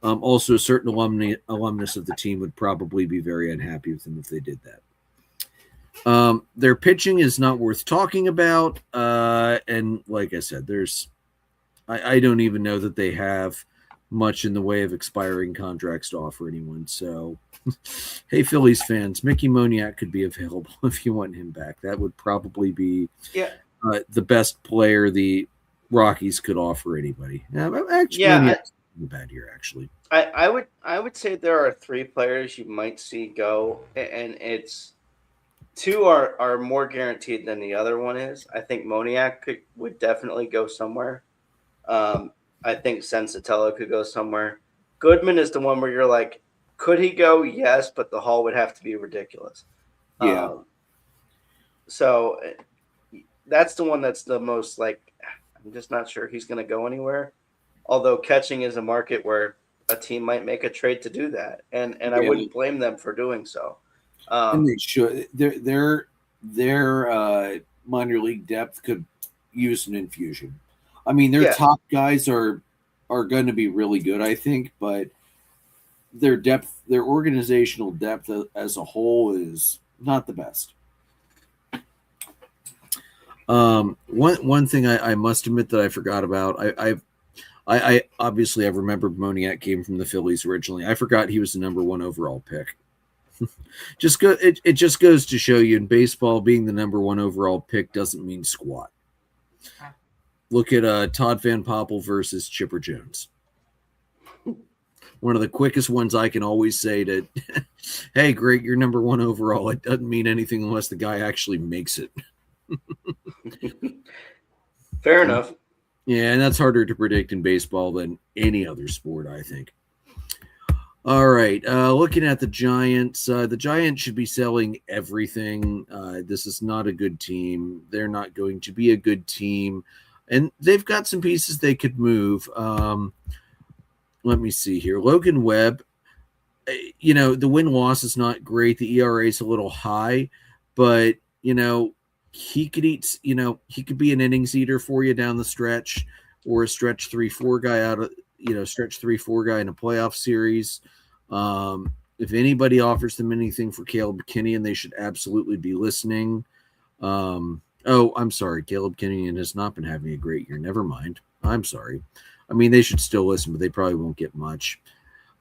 Also, a certain alumnus of the team would probably be very unhappy with them if they did that. Their pitching is not worth talking about. And like I said, I don't even know that they have much in the way of expiring contracts to offer anyone. So, hey, Phillies fans, Mickey Moniak could be available if you want him back. That would probably be the best player the Rockies could offer anybody. Actually, Moniak's a bad year, actually. I would say there are 3 players you might see go, and it's 2 are more guaranteed than the other one is. I think Moniak would definitely go somewhere. I think Sensatello could go somewhere. Goodman is the one where you're like, could he go? Yes, but the haul would have to be ridiculous. Yeah. So that's the one that's the most like, I'm just not sure he's going to go anywhere. Although catching is a market where a team might make a trade to do that, and I wouldn't blame them for doing so. And they should. Their minor league depth could use an infusion. I mean, their top guys are going to be really good, I think, but their organizational depth as a whole is not the best. One thing I must admit that I forgot about. I obviously I've remembered Moniak came from the Phillies originally. I forgot he was the number 1 overall pick. It just goes to show you in baseball, being the number 1 overall pick doesn't mean squat. Look at Todd Van Poppel versus Chipper Jones. One of the quickest ones I can always say to, hey, great, you're number 1 overall. It doesn't mean anything unless the guy actually makes it. Fair enough. Yeah, and that's harder to predict in baseball than any other sport, I think. All right, looking at the Giants should be selling everything. This is not a good team. They're not going to be a good team. And they've got some pieces they could move. Let me see here. Logan Webb, the win-loss is not great. The ERA is a little high, but, he could eat, he could be an innings eater for you down the stretch, or a stretch 3-4 guy out of, stretch 3-4 guy in a playoff series. If anybody offers them anything for Caleb Kinnean, they should absolutely be listening. I'm sorry. Caleb Kinnean has not been having a great year. Never mind. I'm sorry. I mean, they should still listen, but they probably won't get much.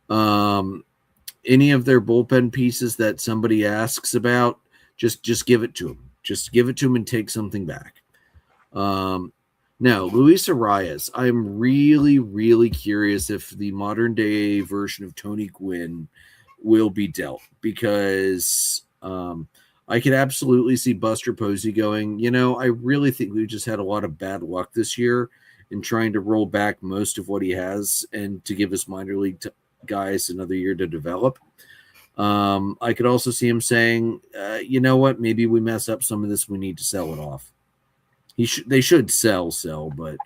Any of their bullpen pieces that somebody asks about, just give it to them. Just give it to them and take something back. Now, Luis Arias, I'm really, really curious if the modern day version of Tony Gwynn will be dealt, because I could absolutely see Buster Posey going, I really think we just had a lot of bad luck this year in trying to roll back most of what he has and to give his minor league guys another year to develop. I could also see him saying, you know what, maybe we mess up some of this. We need to sell it off. They should sell, but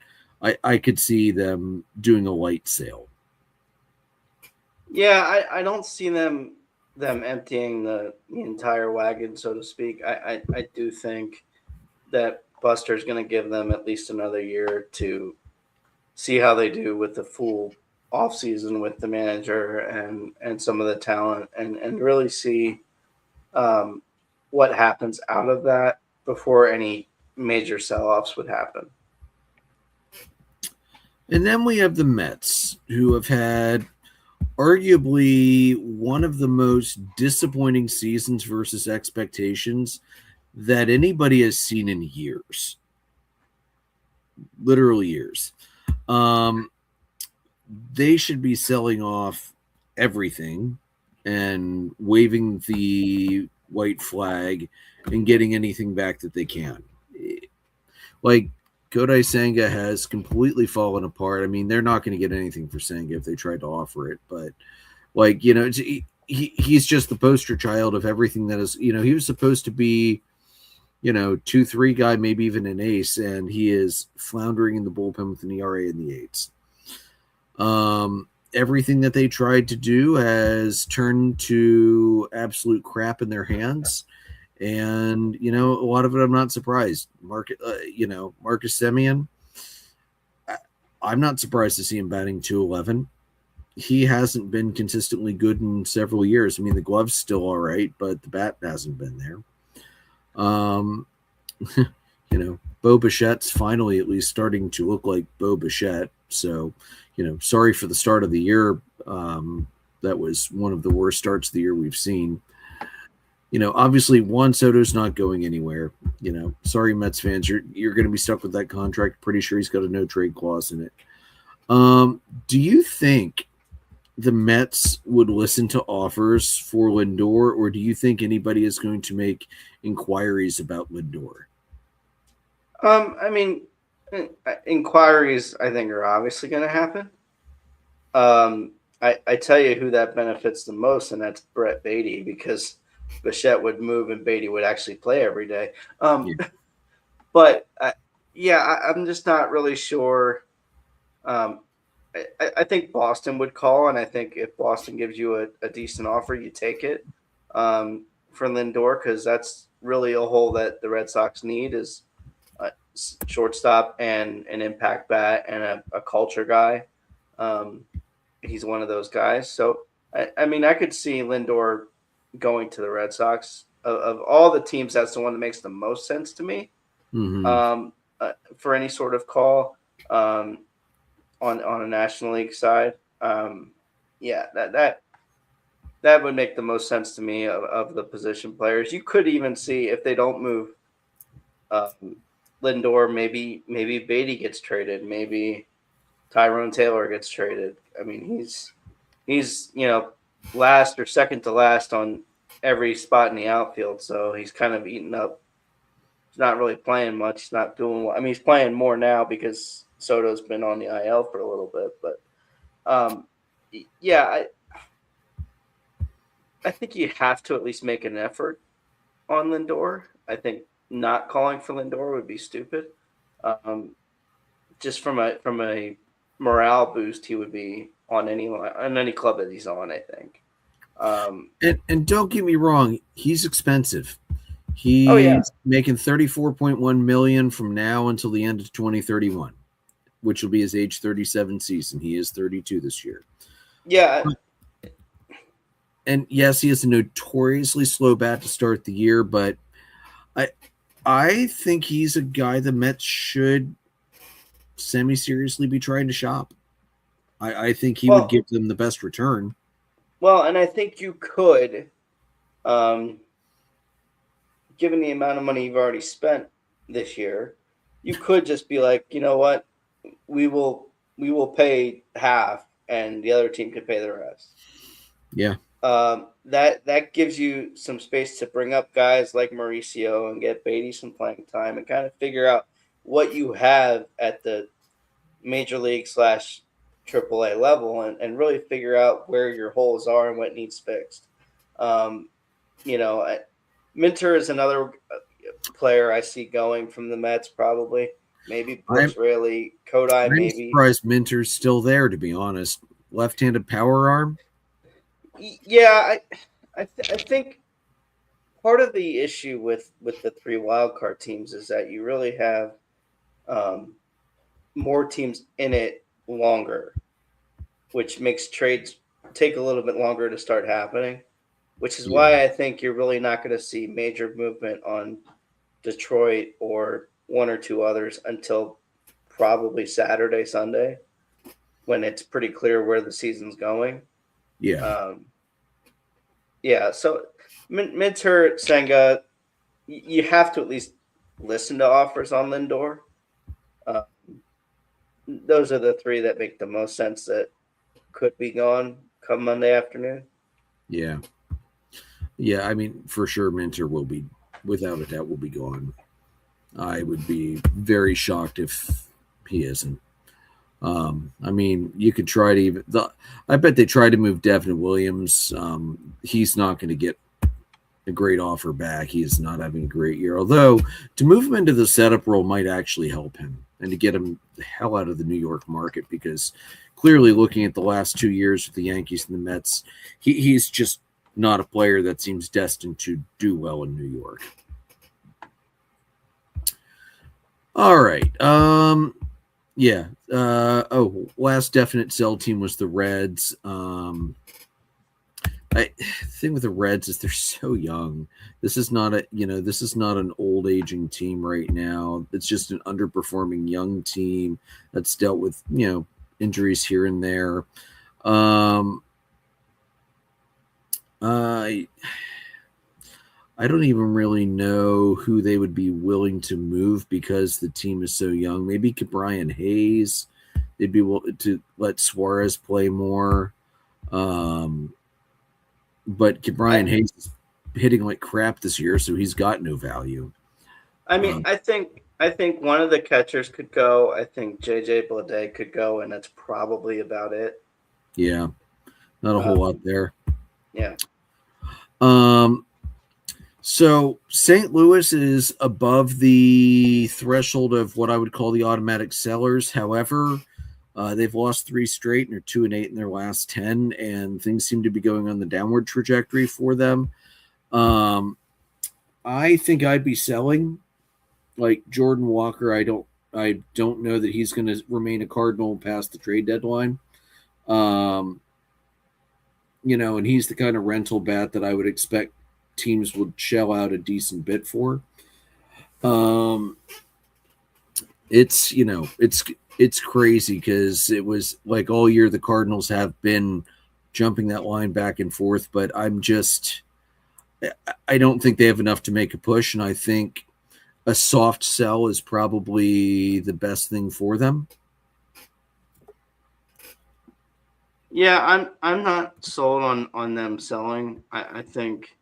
I could see them doing a light sale. Yeah, I don't see them emptying the entire wagon, so to speak. I do think that Buster's going to give them at least another year to see how they do with the full offseason with the manager and some of the talent, and really see what happens out of that before any major sell-offs would happen. And then we have the Mets, who have had arguably one of the most disappointing seasons versus expectations that anybody has seen in years. Literally years. They should be selling off everything and waving the white flag and getting anything back that they can. Like, Kodai Senga has completely fallen apart. I mean, they're not going to get anything for Senga if they tried to offer it, but he's just the poster child of everything that is, he was supposed to be, 2-3 guy, maybe even an ace, and he is floundering in the bullpen with an ERA in the eights. Everything that they tried to do has turned to absolute crap in their hands. And, a lot of it, I'm not surprised. Marcus Semien, I'm not surprised to see him batting 211. He hasn't been consistently good in several years. I mean, the glove's still all right, but the bat hasn't been there. Bo Bichette's finally at least starting to look like Bo Bichette. So, sorry for the start of the year. That was one of the worst starts of the year we've seen. Obviously Juan Soto's not going anywhere. Sorry, Mets fans, you're going to be stuck with that contract. Pretty sure he's got a no trade clause in it. Do you think the Mets would listen to offers for Lindor, or do you think anybody is going to make inquiries about Lindor? I mean, inquiries I think are obviously going to happen. I tell you who that benefits the most, and that's Brett Beatty, because Bichette would move and Beatty would actually play every day. But I'm just not really sure. I think Boston would call, and I think if Boston gives you a decent offer, you take it for Lindor, because that's really a hole that the Red Sox need, is a shortstop and an impact bat and a culture guy. He's one of those guys. So, I could see Lindor going to the Red Sox. Of all the teams, that's the one that makes the most sense to me. Mm-hmm. For any sort of call on a National League side. That would make the most sense to me of the position players. You could even see, if they don't move Lindor, maybe Beatty gets traded, maybe Tyrone Taylor gets traded. I mean, he's last or second to last on every spot in the outfield, so he's kind of eaten up. He's not really playing much. He's not doing well. I mean, he's playing more now because Soto's been on the IL for a little bit, but I think you have to at least make an effort on Lindor. I think not calling for Lindor would be stupid. Just from a morale boost, he would be on any club that he's on, I think. And don't get me wrong, he's expensive. He's making $34.1 million from now until the end of 2031, which will be his age 37 season. He is 32 this year. Yeah. And yes, he has a notoriously slow bat to start the year, but I think he's a guy the Mets should semi-seriously be trying to shop. I think he would give them the best return. Well, and I think you could, given the amount of money you've already spent this year, you could just be like, you know what, we will pay half, and the other team could pay the rest. Yeah. That gives you some space to bring up guys like Mauricio and get Beatty some playing time and kind of figure out what you have at the major league / AAA level, and really figure out where your holes are and what needs fixed. Minter is another player I see going from the Mets, probably. Maybe Brooks Raley, Kodai, maybe. I'm surprised Minter's still there, to be honest. Left-handed power arm? Yeah, I think part of the issue with the 3 wildcard teams is that you really have more teams in it longer, which makes trades take a little bit longer to start happening, which is why I think you're really not going to see major movement on Detroit or one or two others until probably Saturday, Sunday, when it's pretty clear where the season's going. Yeah. So Minter, Senga, you have to at least listen to offers on Lindor. Those are the 3 that make the most sense that could be gone come Monday afternoon. Yeah. Yeah, I mean, for sure, Minter will be, without a doubt, will be gone. I would be very shocked if he isn't. I mean, you could try to I bet they try to move Devin Williams. He's not going to get a great offer back. He is not having a great year. Although to move him into the setup role might actually help him and to get him the hell out of the New York market because clearly looking at the last 2 years with the Yankees and the Mets, he's just not a player that seems destined to do well in New York. All right. Yeah. Last definite sell team was the Reds. The thing with the Reds is they're so young. This is not an old aging team right now. It's just an underperforming young team that's dealt with, injuries here and there. I don't even really know who they would be willing to move because the team is so young. Maybe Brian Hayes. They'd be willing to let Suarez play more. But Brian Hayes is hitting like crap this year, so he's got no value. I mean, I think one of the catchers could go. I think JJ Bleday could go, and that's probably about it. Yeah, not a whole lot there. Yeah. So St. Louis is above the threshold of what I would call the automatic sellers. However, they've lost 3 straight and are 2-8 in their last 10, and things seem to be going on the downward trajectory for them. I think I'd be selling, like Jordan Walker. I don't know that he's going to remain a Cardinal past the trade deadline. And he's the kind of rental bat that I would expect teams would shell out a decent bit for. It's crazy because it was like all year the Cardinals have been jumping that line back and forth, but I don't think they have enough to make a push, and I think a soft sell is probably the best thing for them. Yeah, I'm not sold on them selling. I think,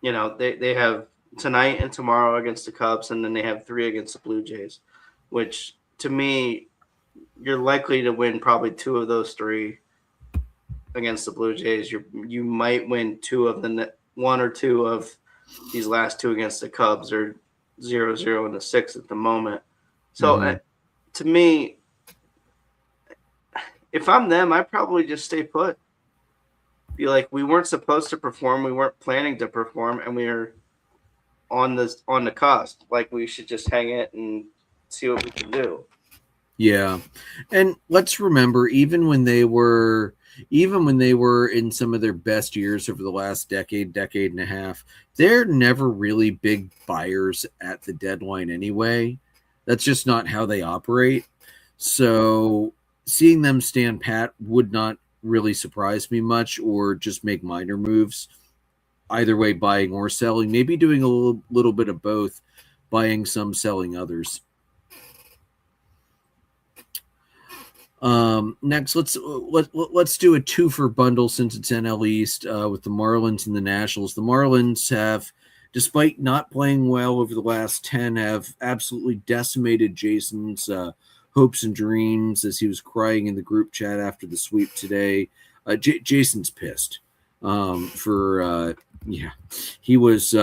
they have tonight and tomorrow against the Cubs, and then they have 3 against the Blue Jays, which to me, you're likely to win probably 2 of those 3 against the Blue Jays. You might win 2 of the 1 or 2 of these last 2 against the Cubs, or 0-0 in the 6 at the moment. So to me, if I'm them, I probably just stay put. Be like, we weren't supposed to perform, we weren't planning to perform, and we are on the cusp. Like, we should just hang it and see what we can do. Yeah, and let's remember, even when they were in some of their best years over the last decade and a half, they're never really big buyers at the deadline anyway. That's just not how they operate. So seeing them stand pat would not really surprise me much, or just make minor moves. Either way, buying or selling, maybe doing a little bit of both, buying some, selling others. Next, let's do a 2-for bundle since it's NL East with the Marlins and the Nationals. The Marlins have, despite not playing well over the last 10, have absolutely decimated Jason's hopes and dreams as he was crying in the group chat after the sweep today. Jason's pissed. He was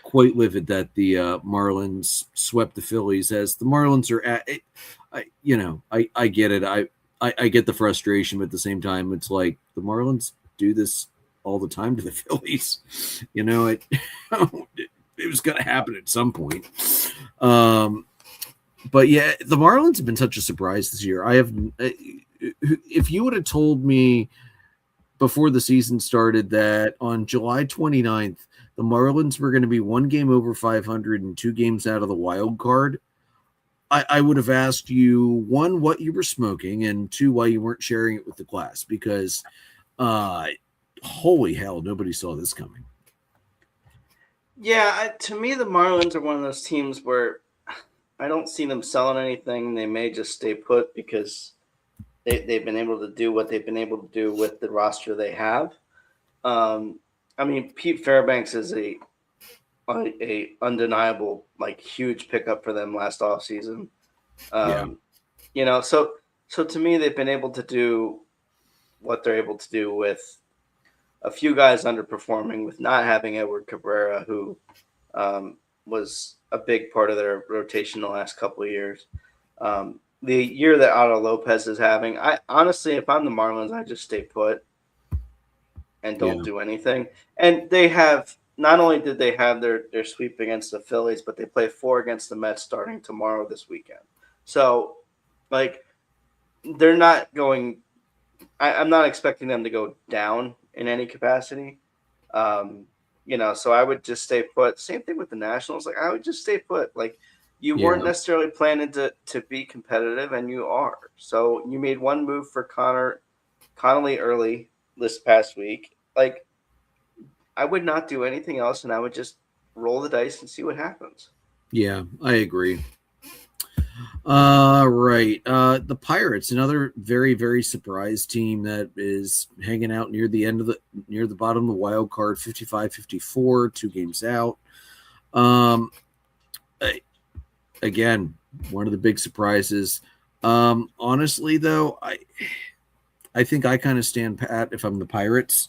quite livid that the Marlins swept the Phillies, as the Marlins are at. I get it. I get the frustration, but at the same time, it's like the Marlins do this all the time to the Phillies. It was going to happen at some point. But yeah, the Marlins have been such a surprise this year. If you would have told me before the season started that on July 29th, the Marlins were going to be 1 game over 500 and 2 games out of the wild card, I would have asked you, 1, what you were smoking, and 2, why you weren't sharing it with the class, because holy hell, nobody saw this coming. Yeah, to me, the Marlins are one of those teams where I don't see them selling anything. They may just stay put because they've been able to do what they've been able to do with the roster they have. Pete Fairbanks is a undeniable, huge pickup for them last offseason. So to me, they've been able to do what they're able to do with a few guys underperforming with not having Edward Cabrera, who was a big part of their rotation the last couple of years. The year that Otto Lopez is having, I honestly, if I'm the Marlins, I just stay put and don't Yeah. do anything. And they have not only did they have their sweep against the Phillies, but they play 4 against the Mets starting tomorrow this weekend. So, like, they're not going. I'm not expecting them to go down in any capacity. So I would just stay put. Same thing with the Nationals. Like I would just stay put. Like you Yeah. weren't necessarily planning to be competitive, and you are. So you made one move for Connolly early this past week. Like I would not do anything else, and I would just roll the dice and see what happens. Yeah, I agree. Right. The Pirates, another very, very surprised team that is hanging out near the bottom of the wild card, 55-54, 2 games out. Um, Again, one of the big surprises. Honestly, though, I think I kind of stand pat if I'm the Pirates.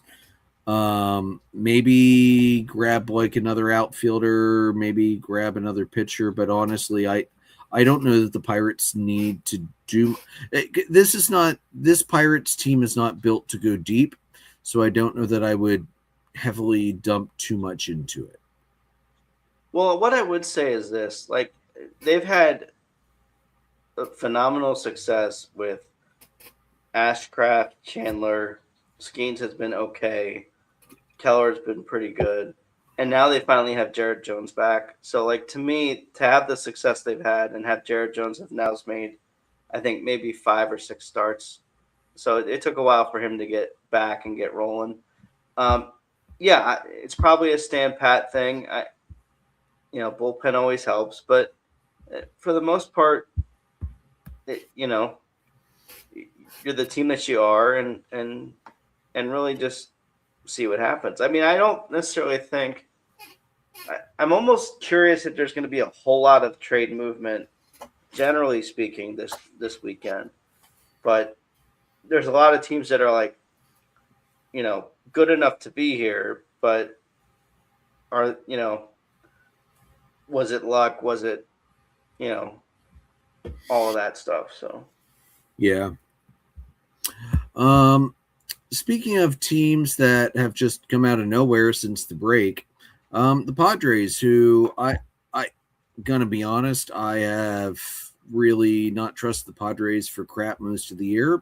Maybe grab like another outfielder, maybe grab another pitcher, but honestly, I don't know that the Pirates need to do this Pirates team is not built to go deep, so I don't know that I would heavily dump too much into it. Well, what I would say is this: like they've had a phenomenal success with Ashcraft, Chandler, Skeens has been okay. Keller's been pretty good. And now they finally have Jared Jones back. So, like, to me, to have the success they've had and have Jared Jones have now made, I think, maybe 5 or 6 starts. So it took a while for him to get back and get rolling. It's probably a stand pat thing. Bullpen always helps. But for the most part, you're the team that you are and really just see what happens. I mean, I don't necessarily think I'm almost curious if there's going to be a whole lot of trade movement, generally speaking, this weekend. But there's a lot of teams that are like, good enough to be here, but are was it luck? Was it all of that stuff? So Yeah. Speaking of teams that have just come out of nowhere since the break, the Padres, who I gonna be honest, I have really not trusted the Padres for crap most of the year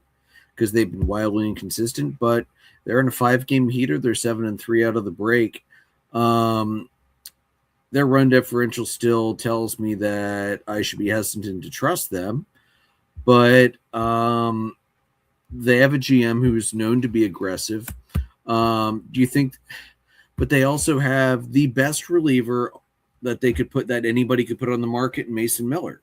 because they've been wildly inconsistent. But they're in a 5-game heater. They're 7-3 out of the break. Their run differential still tells me that I should be hesitant to trust them, but they have a GM who's known to be aggressive. Do you think? But they also have the best reliever that anybody could put on the market, Mason Miller.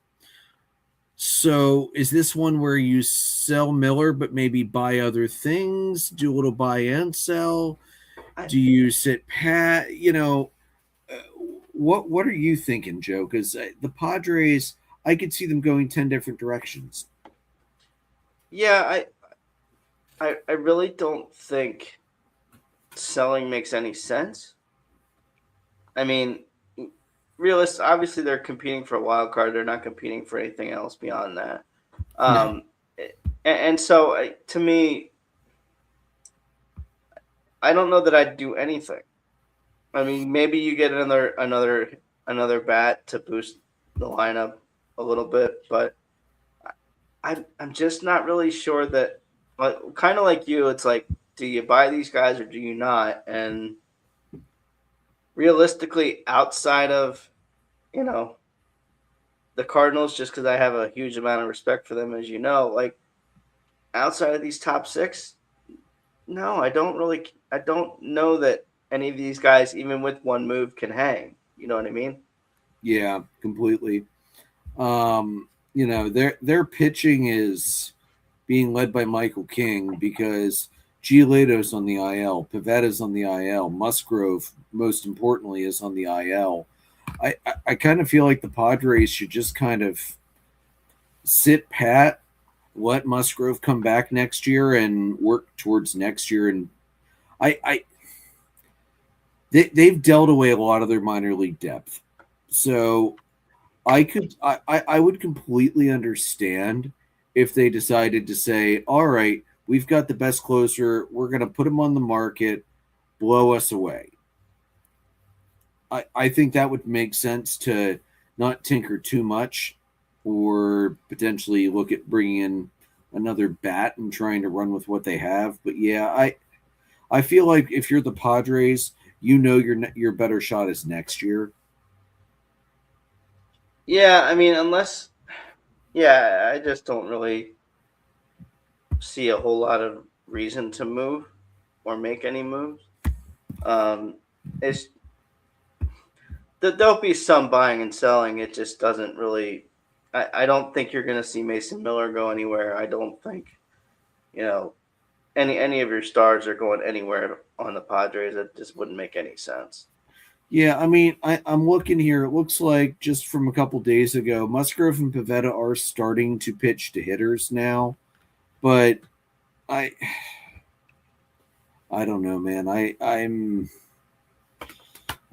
So is this one where you sell Miller but maybe buy other things, do a little buy and sell? Do you sit pat? What are you thinking, Joe? Because the Padres, I could see them going 10 different directions. Yeah, I really don't think selling makes any sense. I mean, obviously they're competing for a wild card. They're not competing for anything else beyond that. No. And so to me, I don't know that I'd do anything. I mean, maybe you get another bat to boost the lineup a little bit, but I'm just not really sure that. Kind of like you, it's like, do you buy these guys or do you not? And realistically, outside of the Cardinals, just because I have a huge amount of respect for them, as you know, like outside of these top 6, no, I don't know that any of these guys, even with one move, can hang. You know what I mean? Yeah, completely. Their pitching is being led by Michael King because Giolito's on the IL, Pavetta's on the IL, Musgrove, most importantly, is on the IL. I kind of feel like the Padres should just kind of sit pat, let Musgrove come back next year and work towards next year. And I they've dealt away a lot of their minor league depth. So I would completely understand if they decided to say, all right, we've got the best closer, we're going to put him on the market, blow us away. I think that would make sense to not tinker too much or potentially look at bringing in another bat and trying to run with what they have. But yeah, I feel like if you're the Padres, you know your better shot is next year. Yeah, I mean, I just don't really see a whole lot of reason to move or make any moves. Um, it's there'll be some buying and selling. It just doesn't really. I don't think you're going to see Mason Miller go anywhere. I don't think you know any of your stars are going anywhere on the Padres. It just wouldn't make any sense. Yeah, I mean, I'm looking here. It looks like just from a couple days ago, Musgrove and Pivetta are starting to pitch to hitters now. But I I don't know, man. I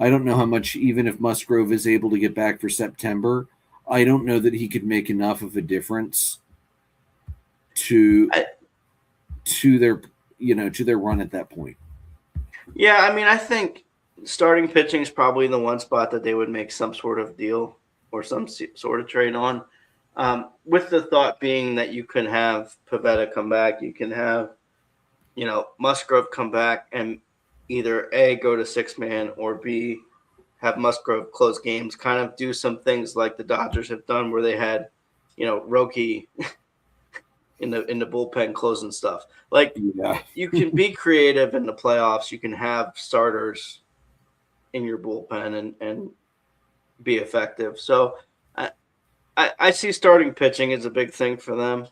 don't know how much, even if Musgrove is able to get back for September, I don't know that he could make enough of a difference to I, to their to their run at that point. yeah, I mean, I think starting pitching is probably the one spot that they would make some sort of deal or some sort of trade on. With the thought being that you can have Pavetta come back, you can have Musgrove come back and either A, go to 6-man, or B, have Musgrove close games, kind of do some things like the Dodgers have done where they had, Roki in the bullpen closing stuff. Like, Yeah. you can be creative in the playoffs. You can have starters in your bullpen and be effective. So I see starting pitching as a big thing for them.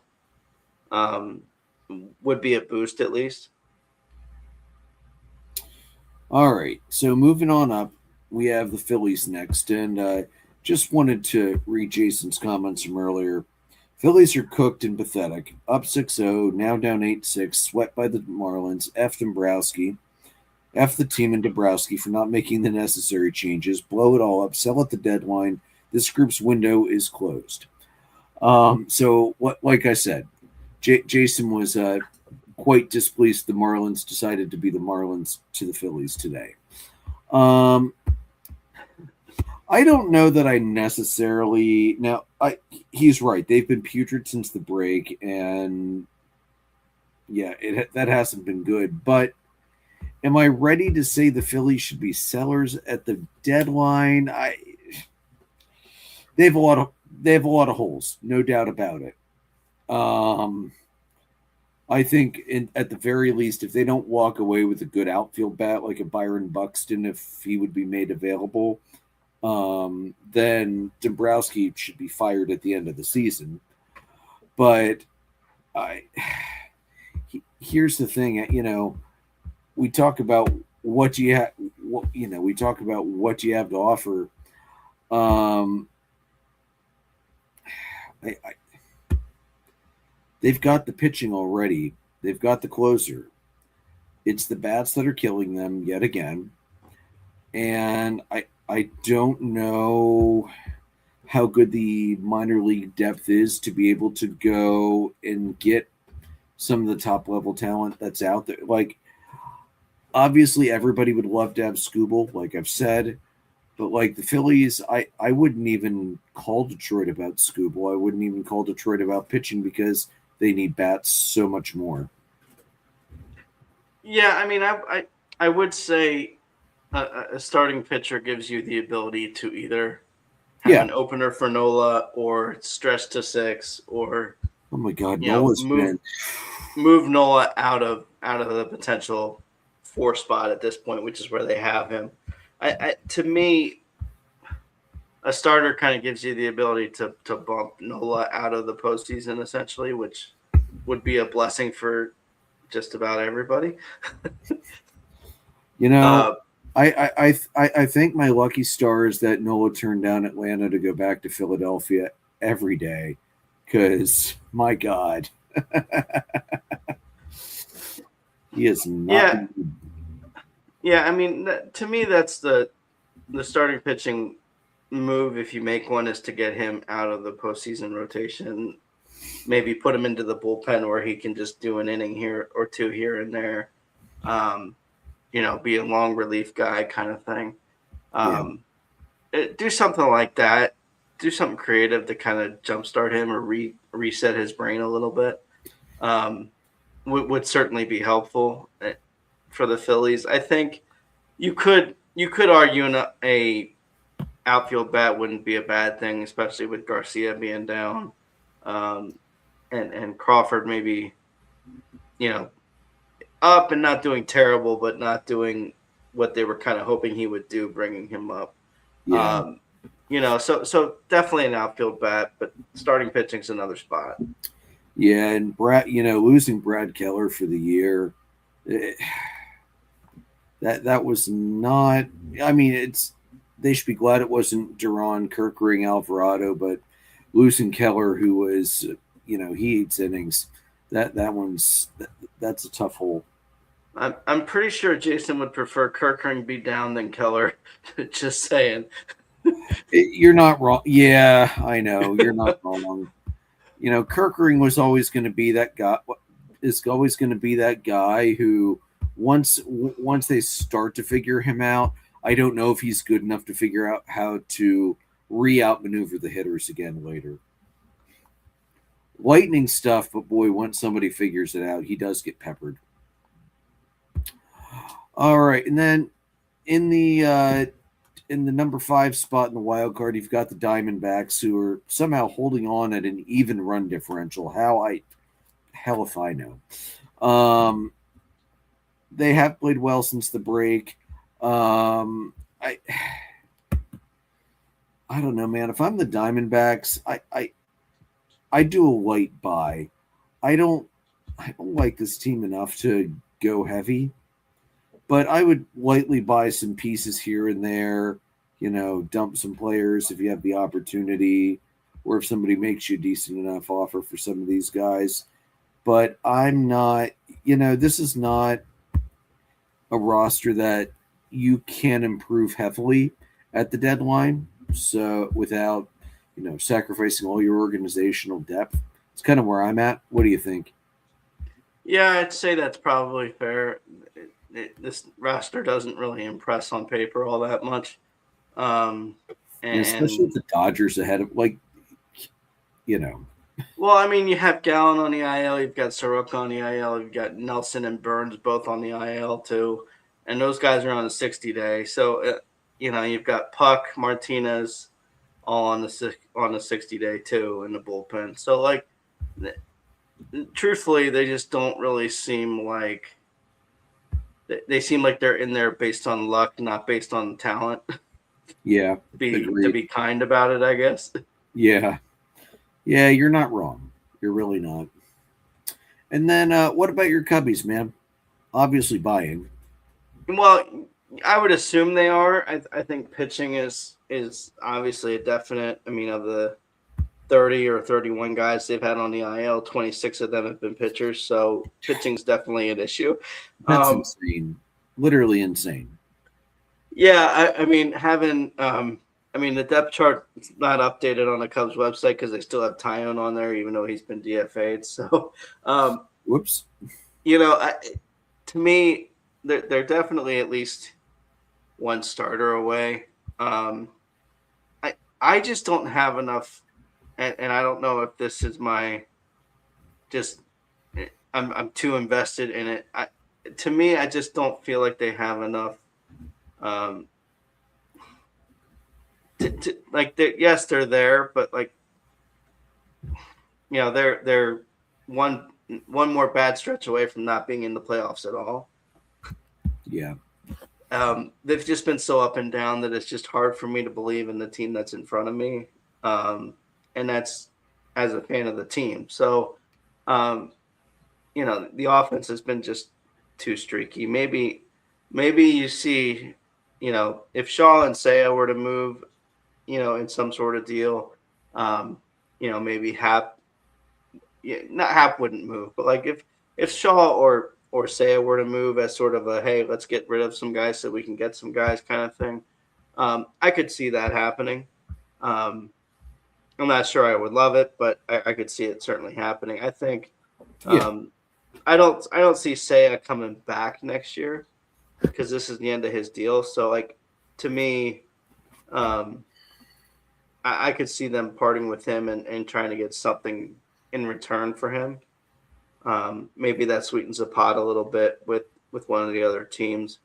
Would be a boost at least. All right. So moving on up, we have the Phillies next, and just wanted to read Jason's comments from earlier. Phillies are cooked and pathetic. Up 6-0, now down 8-6, swept by the Marlins. F. Dombrowski. F the team and Dombrowski for not making the necessary changes. Blow it all up. Sell at the deadline. This group's window is closed. So, what? Like I said, Jason was quite displeased the Marlins decided to be the Marlins to the Phillies today. I don't know that I necessarily now. He's right. They've been putrid since the break, and yeah, that hasn't been good. But am I ready to say the Phillies should be sellers at the deadline? They have a lot of holes, no doubt about it. I think at the very least, if they don't walk away with a good outfield bat like a Byron Buxton, if he would be made available, then Dombrowski should be fired at the end of the season. But here's the thing, we talk about what you have, we talk about what you have to offer. They've got the pitching already. They've got the closer. It's the bats that are killing them yet again. And I don't know how good the minor league depth is to be able to go and get some of the top level talent that's out there. Like, obviously, everybody would love to have Skubal, like I've said. But like the Phillies, I wouldn't even call Detroit about Skubal. I wouldn't even call Detroit about pitching because they need bats so much more. Yeah, I mean, I would say a starting pitcher gives you the ability to either have an opener for Nola or stretch to 6 or oh my God, Nola's move Nola out of the potential 4 spot at this point, which is where they have him. To me, a starter kind of gives you the ability to bump Nola out of the postseason, essentially, which would be a blessing for just about everybody. I think my lucky star is that Nola turned down Atlanta to go back to Philadelphia every day, because my God, he is not. Yeah, I mean, to me, that's the starting pitching move, if you make one, is to get him out of the postseason rotation. Maybe put him into the bullpen where he can just do an inning here or two here and there. Um, be a long relief guy kind of thing. Yeah. Do something like that. Do something creative to kind of jumpstart him or reset his brain a little bit. Um, would certainly be helpful for the Phillies. I think you could argue a outfield bat wouldn't be a bad thing, especially with Garcia being down, um, and Crawford maybe you know up and not doing terrible, but not doing what they were kind of hoping he would do, bringing him up. Yeah. Um, so definitely an outfield bat, but starting pitching's another spot. Yeah. And Brad, losing Brad Keller for the year, eh, that was not. I mean, they should be glad it wasn't Duran, Kirkering, Alvarado, but losing Keller, who was, he eats innings. That's a tough hole. I'm pretty sure Jason would prefer Kirkering be down than Keller. Just saying. You're not wrong. Yeah, I know you're not wrong. Kirkering was always going to be that guy. Is always going to be that guy who once they start to figure him out, I don't know if he's good enough to figure out how to outmaneuver the hitters again later. Lightning stuff, but boy, once somebody figures it out, he does get peppered. All right, and then in the number 5 spot in the wild card, you've got the Diamondbacks, who are somehow holding on at an even run differential. Hell if I know. They have played well since the break. I don't know, man. If I'm the Diamondbacks, I do a light buy. I don't like this team enough to go heavy, but I would lightly buy some pieces here and there. Dump some players if you have the opportunity, or if somebody makes you a decent enough offer for some of these guys. But I'm not. This is not a roster that you can improve heavily at the deadline. So without, sacrificing all your organizational depth, it's kind of where I'm at. What do you think? Yeah, I'd say that's probably fair. This roster doesn't really impress on paper all that much. Um, And especially and with the Dodgers ahead of, you know, well, I mean, you have Gallen on the IL, you've got Soroka on the IL, you've got Nelson and Burns both on the IL too, and those guys are on a 60-day. So, you've got Puck, Martinez, all on the 60-day too in the bullpen. So, truthfully, they just don't really seem like they seem like they're in there based on luck, not based on talent. yeah, To agreed. be kind about it, I guess. Yeah, yeah, you're not wrong. You're really not. And then what about your Cubbies, man? Obviously buying. Well, I would assume they are. I think pitching is obviously a definite. I mean, of the 30 or 31 guys they've had on the IL, 26 of them have been pitchers. So pitching's definitely an issue. That's Um, insane. Literally insane. yeah, I mean, the depth chart is not updated on the Cubs website because they still have Tyone on there, even though he's been DFA'd. So, um, Whoops. to me, they're definitely at least one starter away. I just don't have enough, and I don't know if this is my just I'm too invested in it. To me, I just don't feel like they have enough. Um, yes, they're there, but they're one more bad stretch away from not being in the playoffs at all. Yeah. They've just been so up and down that it's just hard for me to believe in the team that's in front of me. And that's as a fan of the team. So, the offense has been just too streaky. Maybe you see, if Shaw and Seiya were to move, in some sort of deal, maybe Hap, not Hap wouldn't move, but if Shaw or or Seiya were to move as sort of a, hey, let's get rid of some guys so we can get some guys kind of thing. I could see that happening. I'm not sure I would love it, but I could see it certainly happening. I think I don't see Seiya coming back next year because this is the end of his deal. So like to me, I could see them parting with him and trying to get something in return for him. Maybe that sweetens the pot a little bit with one of the other teams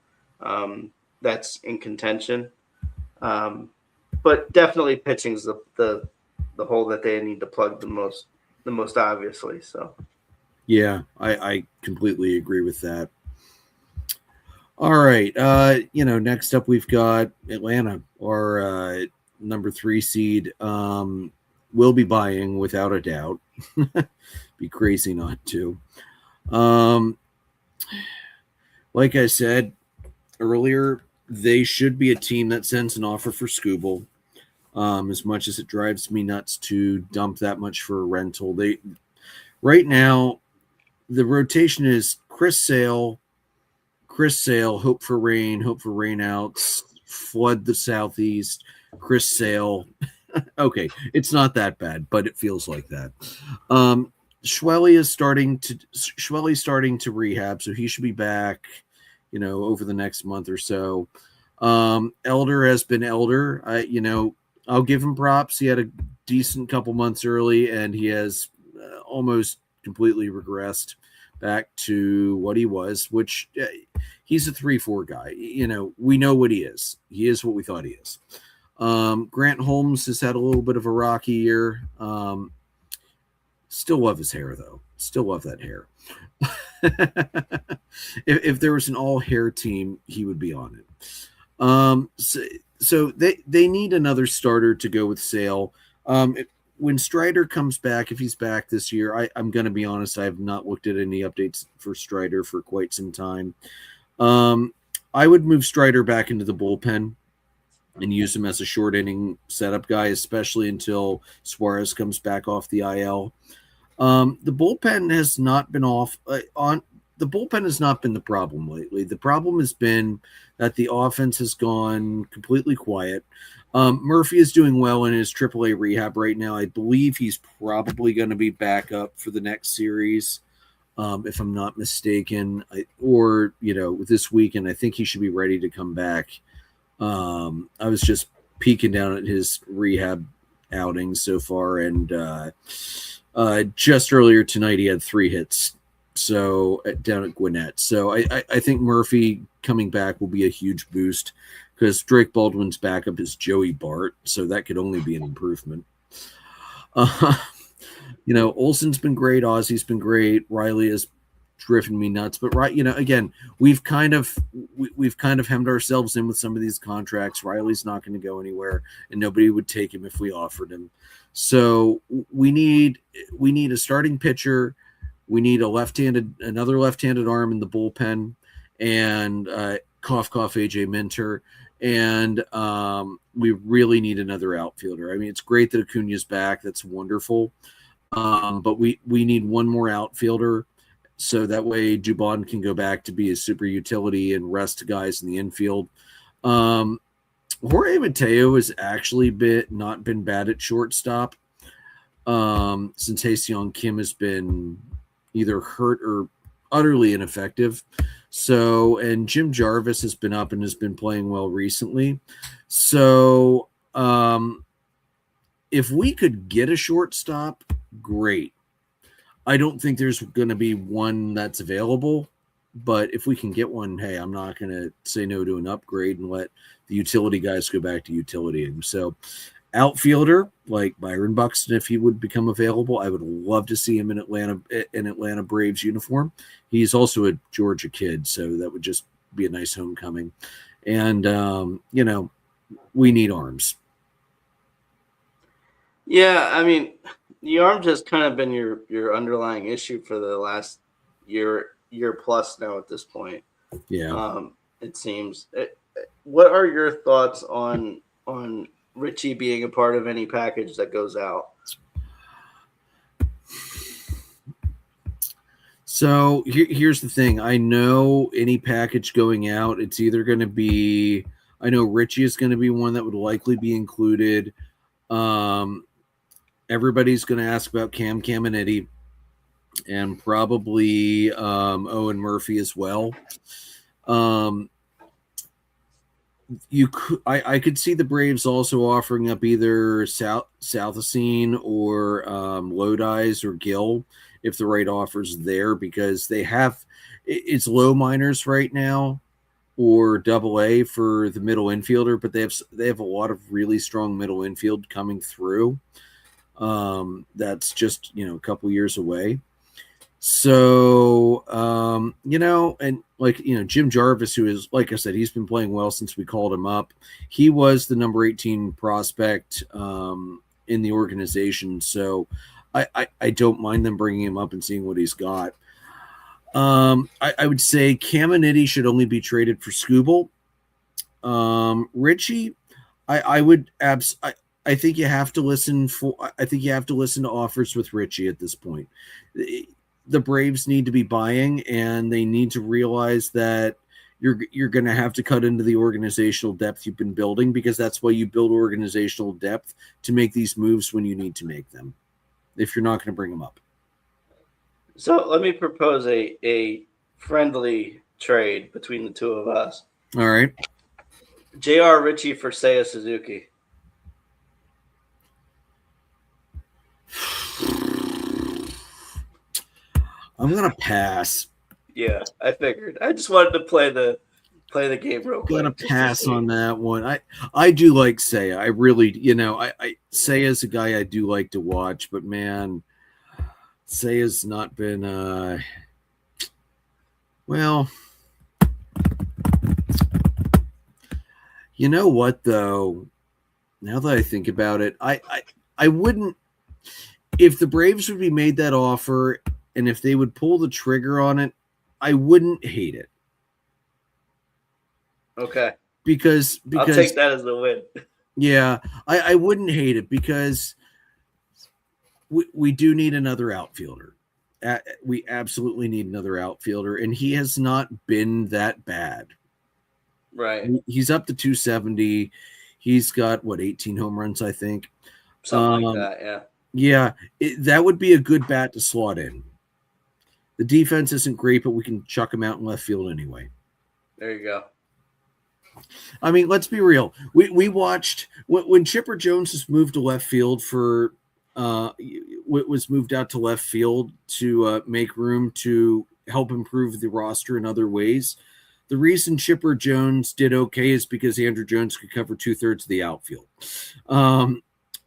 that's in contention. But definitely pitching's the hole that they need to plug the most obviously. So yeah, I completely agree with that. All right, next up we've got Atlanta, our number 3 seed. Will be buying without a doubt. Be crazy not to. Like I said earlier, they should be a team that sends an offer for Skubal. As much as it drives me nuts to dump that much for a rental, right now the rotation is Chris Sale, hope for rain outs, flood the southeast, Chris Sale. Okay, it's not that bad, but it feels like that. Schwelly's starting to rehab, so he should be back, over the next month or so. Elder has been Elder. I'll give him props. He had a decent couple months early, and he has almost completely regressed back to what he was, which he's a 3-4 guy. We know what he is. He is what we thought he is. Grant Holmes has had a little bit of a rocky year. Still love his hair, though. Still love that hair. if there was an all-hair team, he would be on it. So they need another starter to go with Sale. When Strider comes back, if he's back this year, I'm going to be honest, I have not looked at any updates for Strider for quite some time. I would move Strider back into the bullpen and use him as a short inning setup guy, especially until Suarez comes back off the IL. The bullpen has not been the bullpen has not been the problem lately. The problem has been that the offense has gone completely quiet. Murphy is doing well in his AAA rehab right now. I believe he's probably going to be back up for the next series, if I'm not mistaken, or this weekend. I think he should be ready to come back. I was just peeking down at his rehab outings so far, and just earlier tonight he had 3 hits. So down at Gwinnett. So I think Murphy coming back will be a huge boost because Drake Baldwin's backup is Joey Bart, so that could only be an improvement. Olsen's been great, Ozzy's been great, Riley has driven me nuts, but again, we've kind of hemmed ourselves in with some of these contracts. Riley's not going to go anywhere, and nobody would take him if we offered him. So we need a starting pitcher. We need another left-handed arm in the bullpen, and cough AJ Minter, and we really need another outfielder. I mean, it's great that Acuna's back; that's wonderful, but we need one more outfielder, so that way Dubon can go back to be a super utility and rest guys in the infield. Jorge Mateo has actually not been bad at shortstop, since Hae-Seong Kim has been either hurt or utterly ineffective. So, and Jim Jarvis has been up and has been playing well recently. So, if we could get a shortstop, great. I don't think there's going to be one that's available, but if we can get one, hey, I'm not going to say no to an upgrade and let the utility guys go back to utility. So, outfielder like Byron Buxton, if he would become available, I would love to see him in Atlanta Braves uniform. He's also a Georgia kid, so that would just be a nice homecoming. And we need arms. Yeah, I mean, the arms has kind of been your underlying issue for the last year plus now at this point. Yeah. It seems. What are your thoughts on Richie being a part of any package that goes out? So here's the thing. I know any package going out, it's either going to be. I know Richie is going to be one that would likely be included. Um, Everybody's going to ask about Cam and Eddie, and probably Owen Murphy as well. Um, I could see the Braves also offering up either Southacene or Lodi's or Gill if the right offer's there, because they have it's low minors right now or double A for the middle infielder, but they have a lot of really strong middle infield coming through. That's just a couple years away. So, and Jim Jarvis, who is, like I said, he's been playing well since we called him up. He was the number 18 prospect in the organization. So I don't mind them bringing him up and seeing what he's got. I would say Caminiti should only be traded for Scooble. Richie, I would I think you have to listen to offers with Richie at this point. The Braves need to be buying, and they need to realize that you're going to have to cut into the organizational depth you've been building, because that's why you build organizational depth, to make these moves when you need to make them, if you're not going to bring them up. So let me propose a friendly trade between the two of us. All right. J.R. Richie for Seiya Suzuki. I'm gonna pass. Yeah, I figured. I just wanted to play the game real quick. I'm gonna pass on that one. I do like Seiya. I really, I Seiya's a guy I do like to watch, but man, Seiya's not been well. You know what though? Now that I think about it, I wouldn't, if the Braves would be made that offer and if they would pull the trigger on it, I wouldn't hate it. Okay. Because I'll take that as a win. Yeah, I wouldn't hate it, because we do need another outfielder. We absolutely need another outfielder, and he has not been that bad. Right. He's up to 270. He's got 18 home runs, I think. Something like that, yeah. Yeah, that would be a good bat to slot in. The defense isn't great, but we can chuck him out in left field anyway. There you go. I mean, let's be real. We watched when Chipper Jones was moved to left field was moved out to left field to make room to help improve the roster in other ways. The reason Chipper Jones did okay is because Andrew Jones could cover 2/3 of the outfield.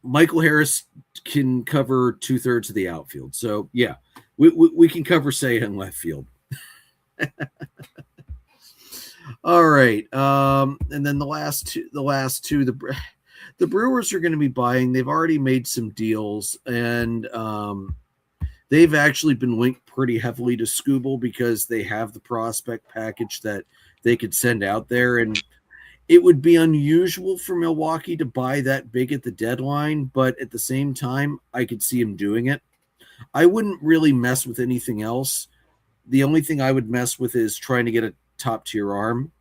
Michael Harris can cover 2/3 of the outfield. So yeah, we can cover Seiya in left field. All right. And then the last two, the Brewers are going to be buying. They've already made some deals, and they've actually been linked pretty heavily to Scooble, because they have the prospect package that they could send out there. And it would be unusual for Milwaukee to buy that big at the deadline, but at the same time, I could see him doing it. I wouldn't really mess with anything else. The only thing I would mess with is trying to get a top-tier arm.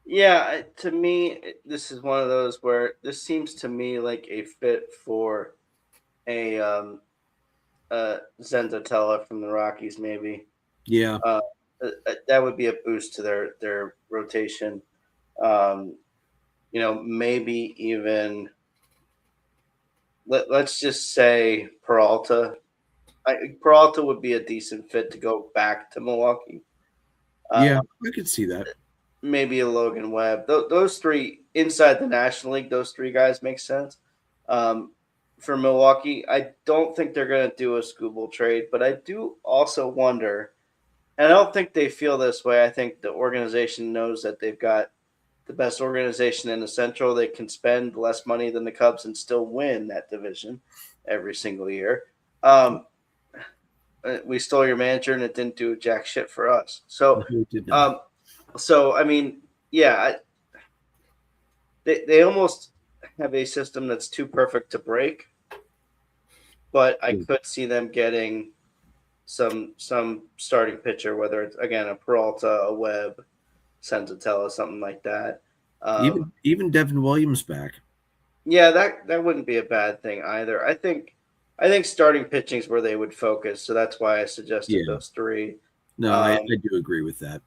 Yeah, to me, this is one of those where this seems to me like a fit for a Zenzatella from the Rockies, maybe. Yeah. That would be a boost to their rotation. Maybe even let's just say Peralta. Peralta would be a decent fit to go back to Milwaukee. Yeah, I could see that. Maybe a Logan Webb. Those three inside the National League, those three guys make sense. For Milwaukee, I don't think they're going to do a Scooble trade, but I do also wonder, and I don't think they feel this way. I think the organization knows that they've got the best organization in the Central. They can spend less money than the Cubs and still win that division every single year. We stole your manager, and it didn't do jack shit for us. So, I mean, yeah, they almost have a system that's too perfect to break, but I could see them getting some starting pitcher, whether it's again a Peralta, a Webb, Senzatella, something like that. Even Devin Williams back. Yeah, that wouldn't be a bad thing either. I think starting pitching is where they would focus, so that's why I suggested those three. No, I do agree with that.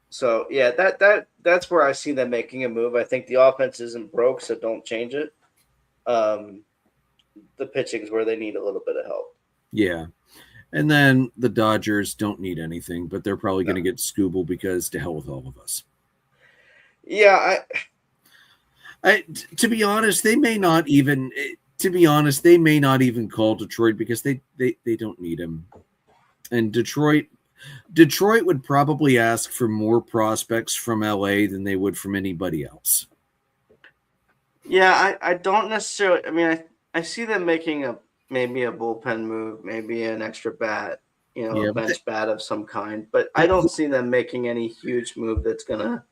So yeah, that's where I see them making a move. I think the offense isn't broke, so don't change it. The pitching is where they need a little bit of help. Yeah. And then the Dodgers don't need anything, but they're probably going to get Scooble because to hell with all of us. Yeah, to be honest, they may not even. To be honest, they may not even call Detroit because they don't need him. And Detroit would probably ask for more prospects from LA than they would from anybody else. Yeah, I don't necessarily. I mean, I see them making maybe a bullpen move, maybe an extra bat, a bench bat of some kind. But I don't see them making any huge move that's gonna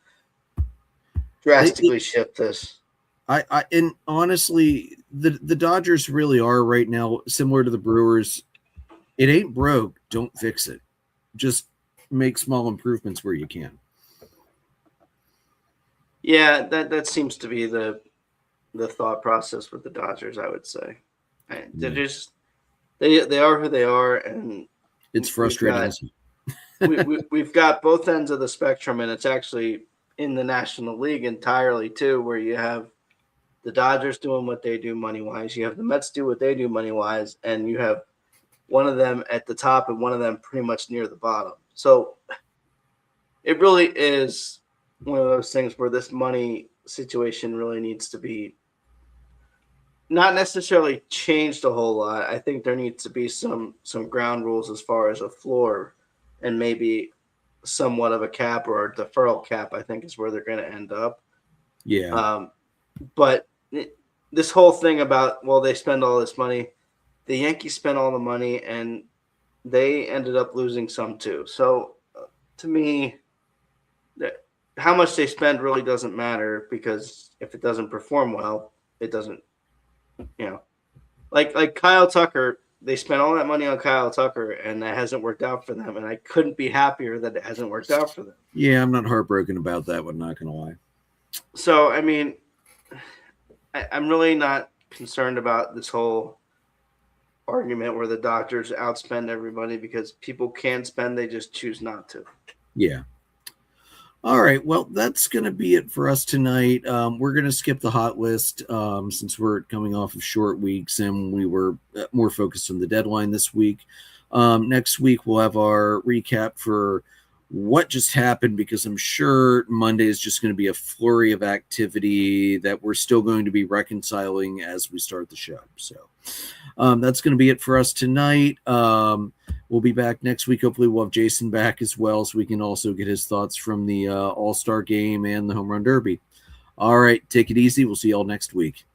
drastically shift this. And honestly, the Dodgers really are right now similar to the Brewers. It ain't broke, don't fix it. Just make small improvements where you can. Yeah, that seems to be the thought process with the Dodgers, I would say. They're just they are who they are, and it's frustrating. We've got both ends of the spectrum, and it's actually in the National League entirely too, where you have the Dodgers doing what they do money-wise, you have the Mets do what they do money-wise, and you have one of them at the top and one of them pretty much near the bottom. So it really is one of those things where this money situation really needs to be not necessarily changed a whole lot. I think there needs to be some ground rules as far as a floor and maybe somewhat of a cap or a deferral cap, I think is where they're going to end up. Yeah. But this whole thing about, well, they spend all this money, the Yankees spent all the money and they ended up losing some too. So to me, how much they spend really doesn't matter, because if it doesn't perform well, it doesn't, like Kyle Tucker, they spent all that money on Kyle Tucker and that hasn't worked out for them. And I couldn't be happier that it hasn't worked out for them. Yeah, I'm not heartbroken about that one, not going to lie. So, I mean, I'm really not concerned about this whole argument where the Dodgers outspend everybody, because people can spend, they just choose not to. Yeah. All right. Well, that's going to be it for us tonight. We're going to skip the hot list since we're coming off of short weeks and we were more focused on the deadline this week. Next week, we'll have our recap for what just happened, because I'm sure Monday is just going to be a flurry of activity that we're still going to be reconciling as we start the show. So that's going to be it for us tonight. We'll be back next week. Hopefully we'll have Jason back as well, so we can also get his thoughts from the All-Star game and the Home Run Derby. All right, take it easy. We'll see y'all next week.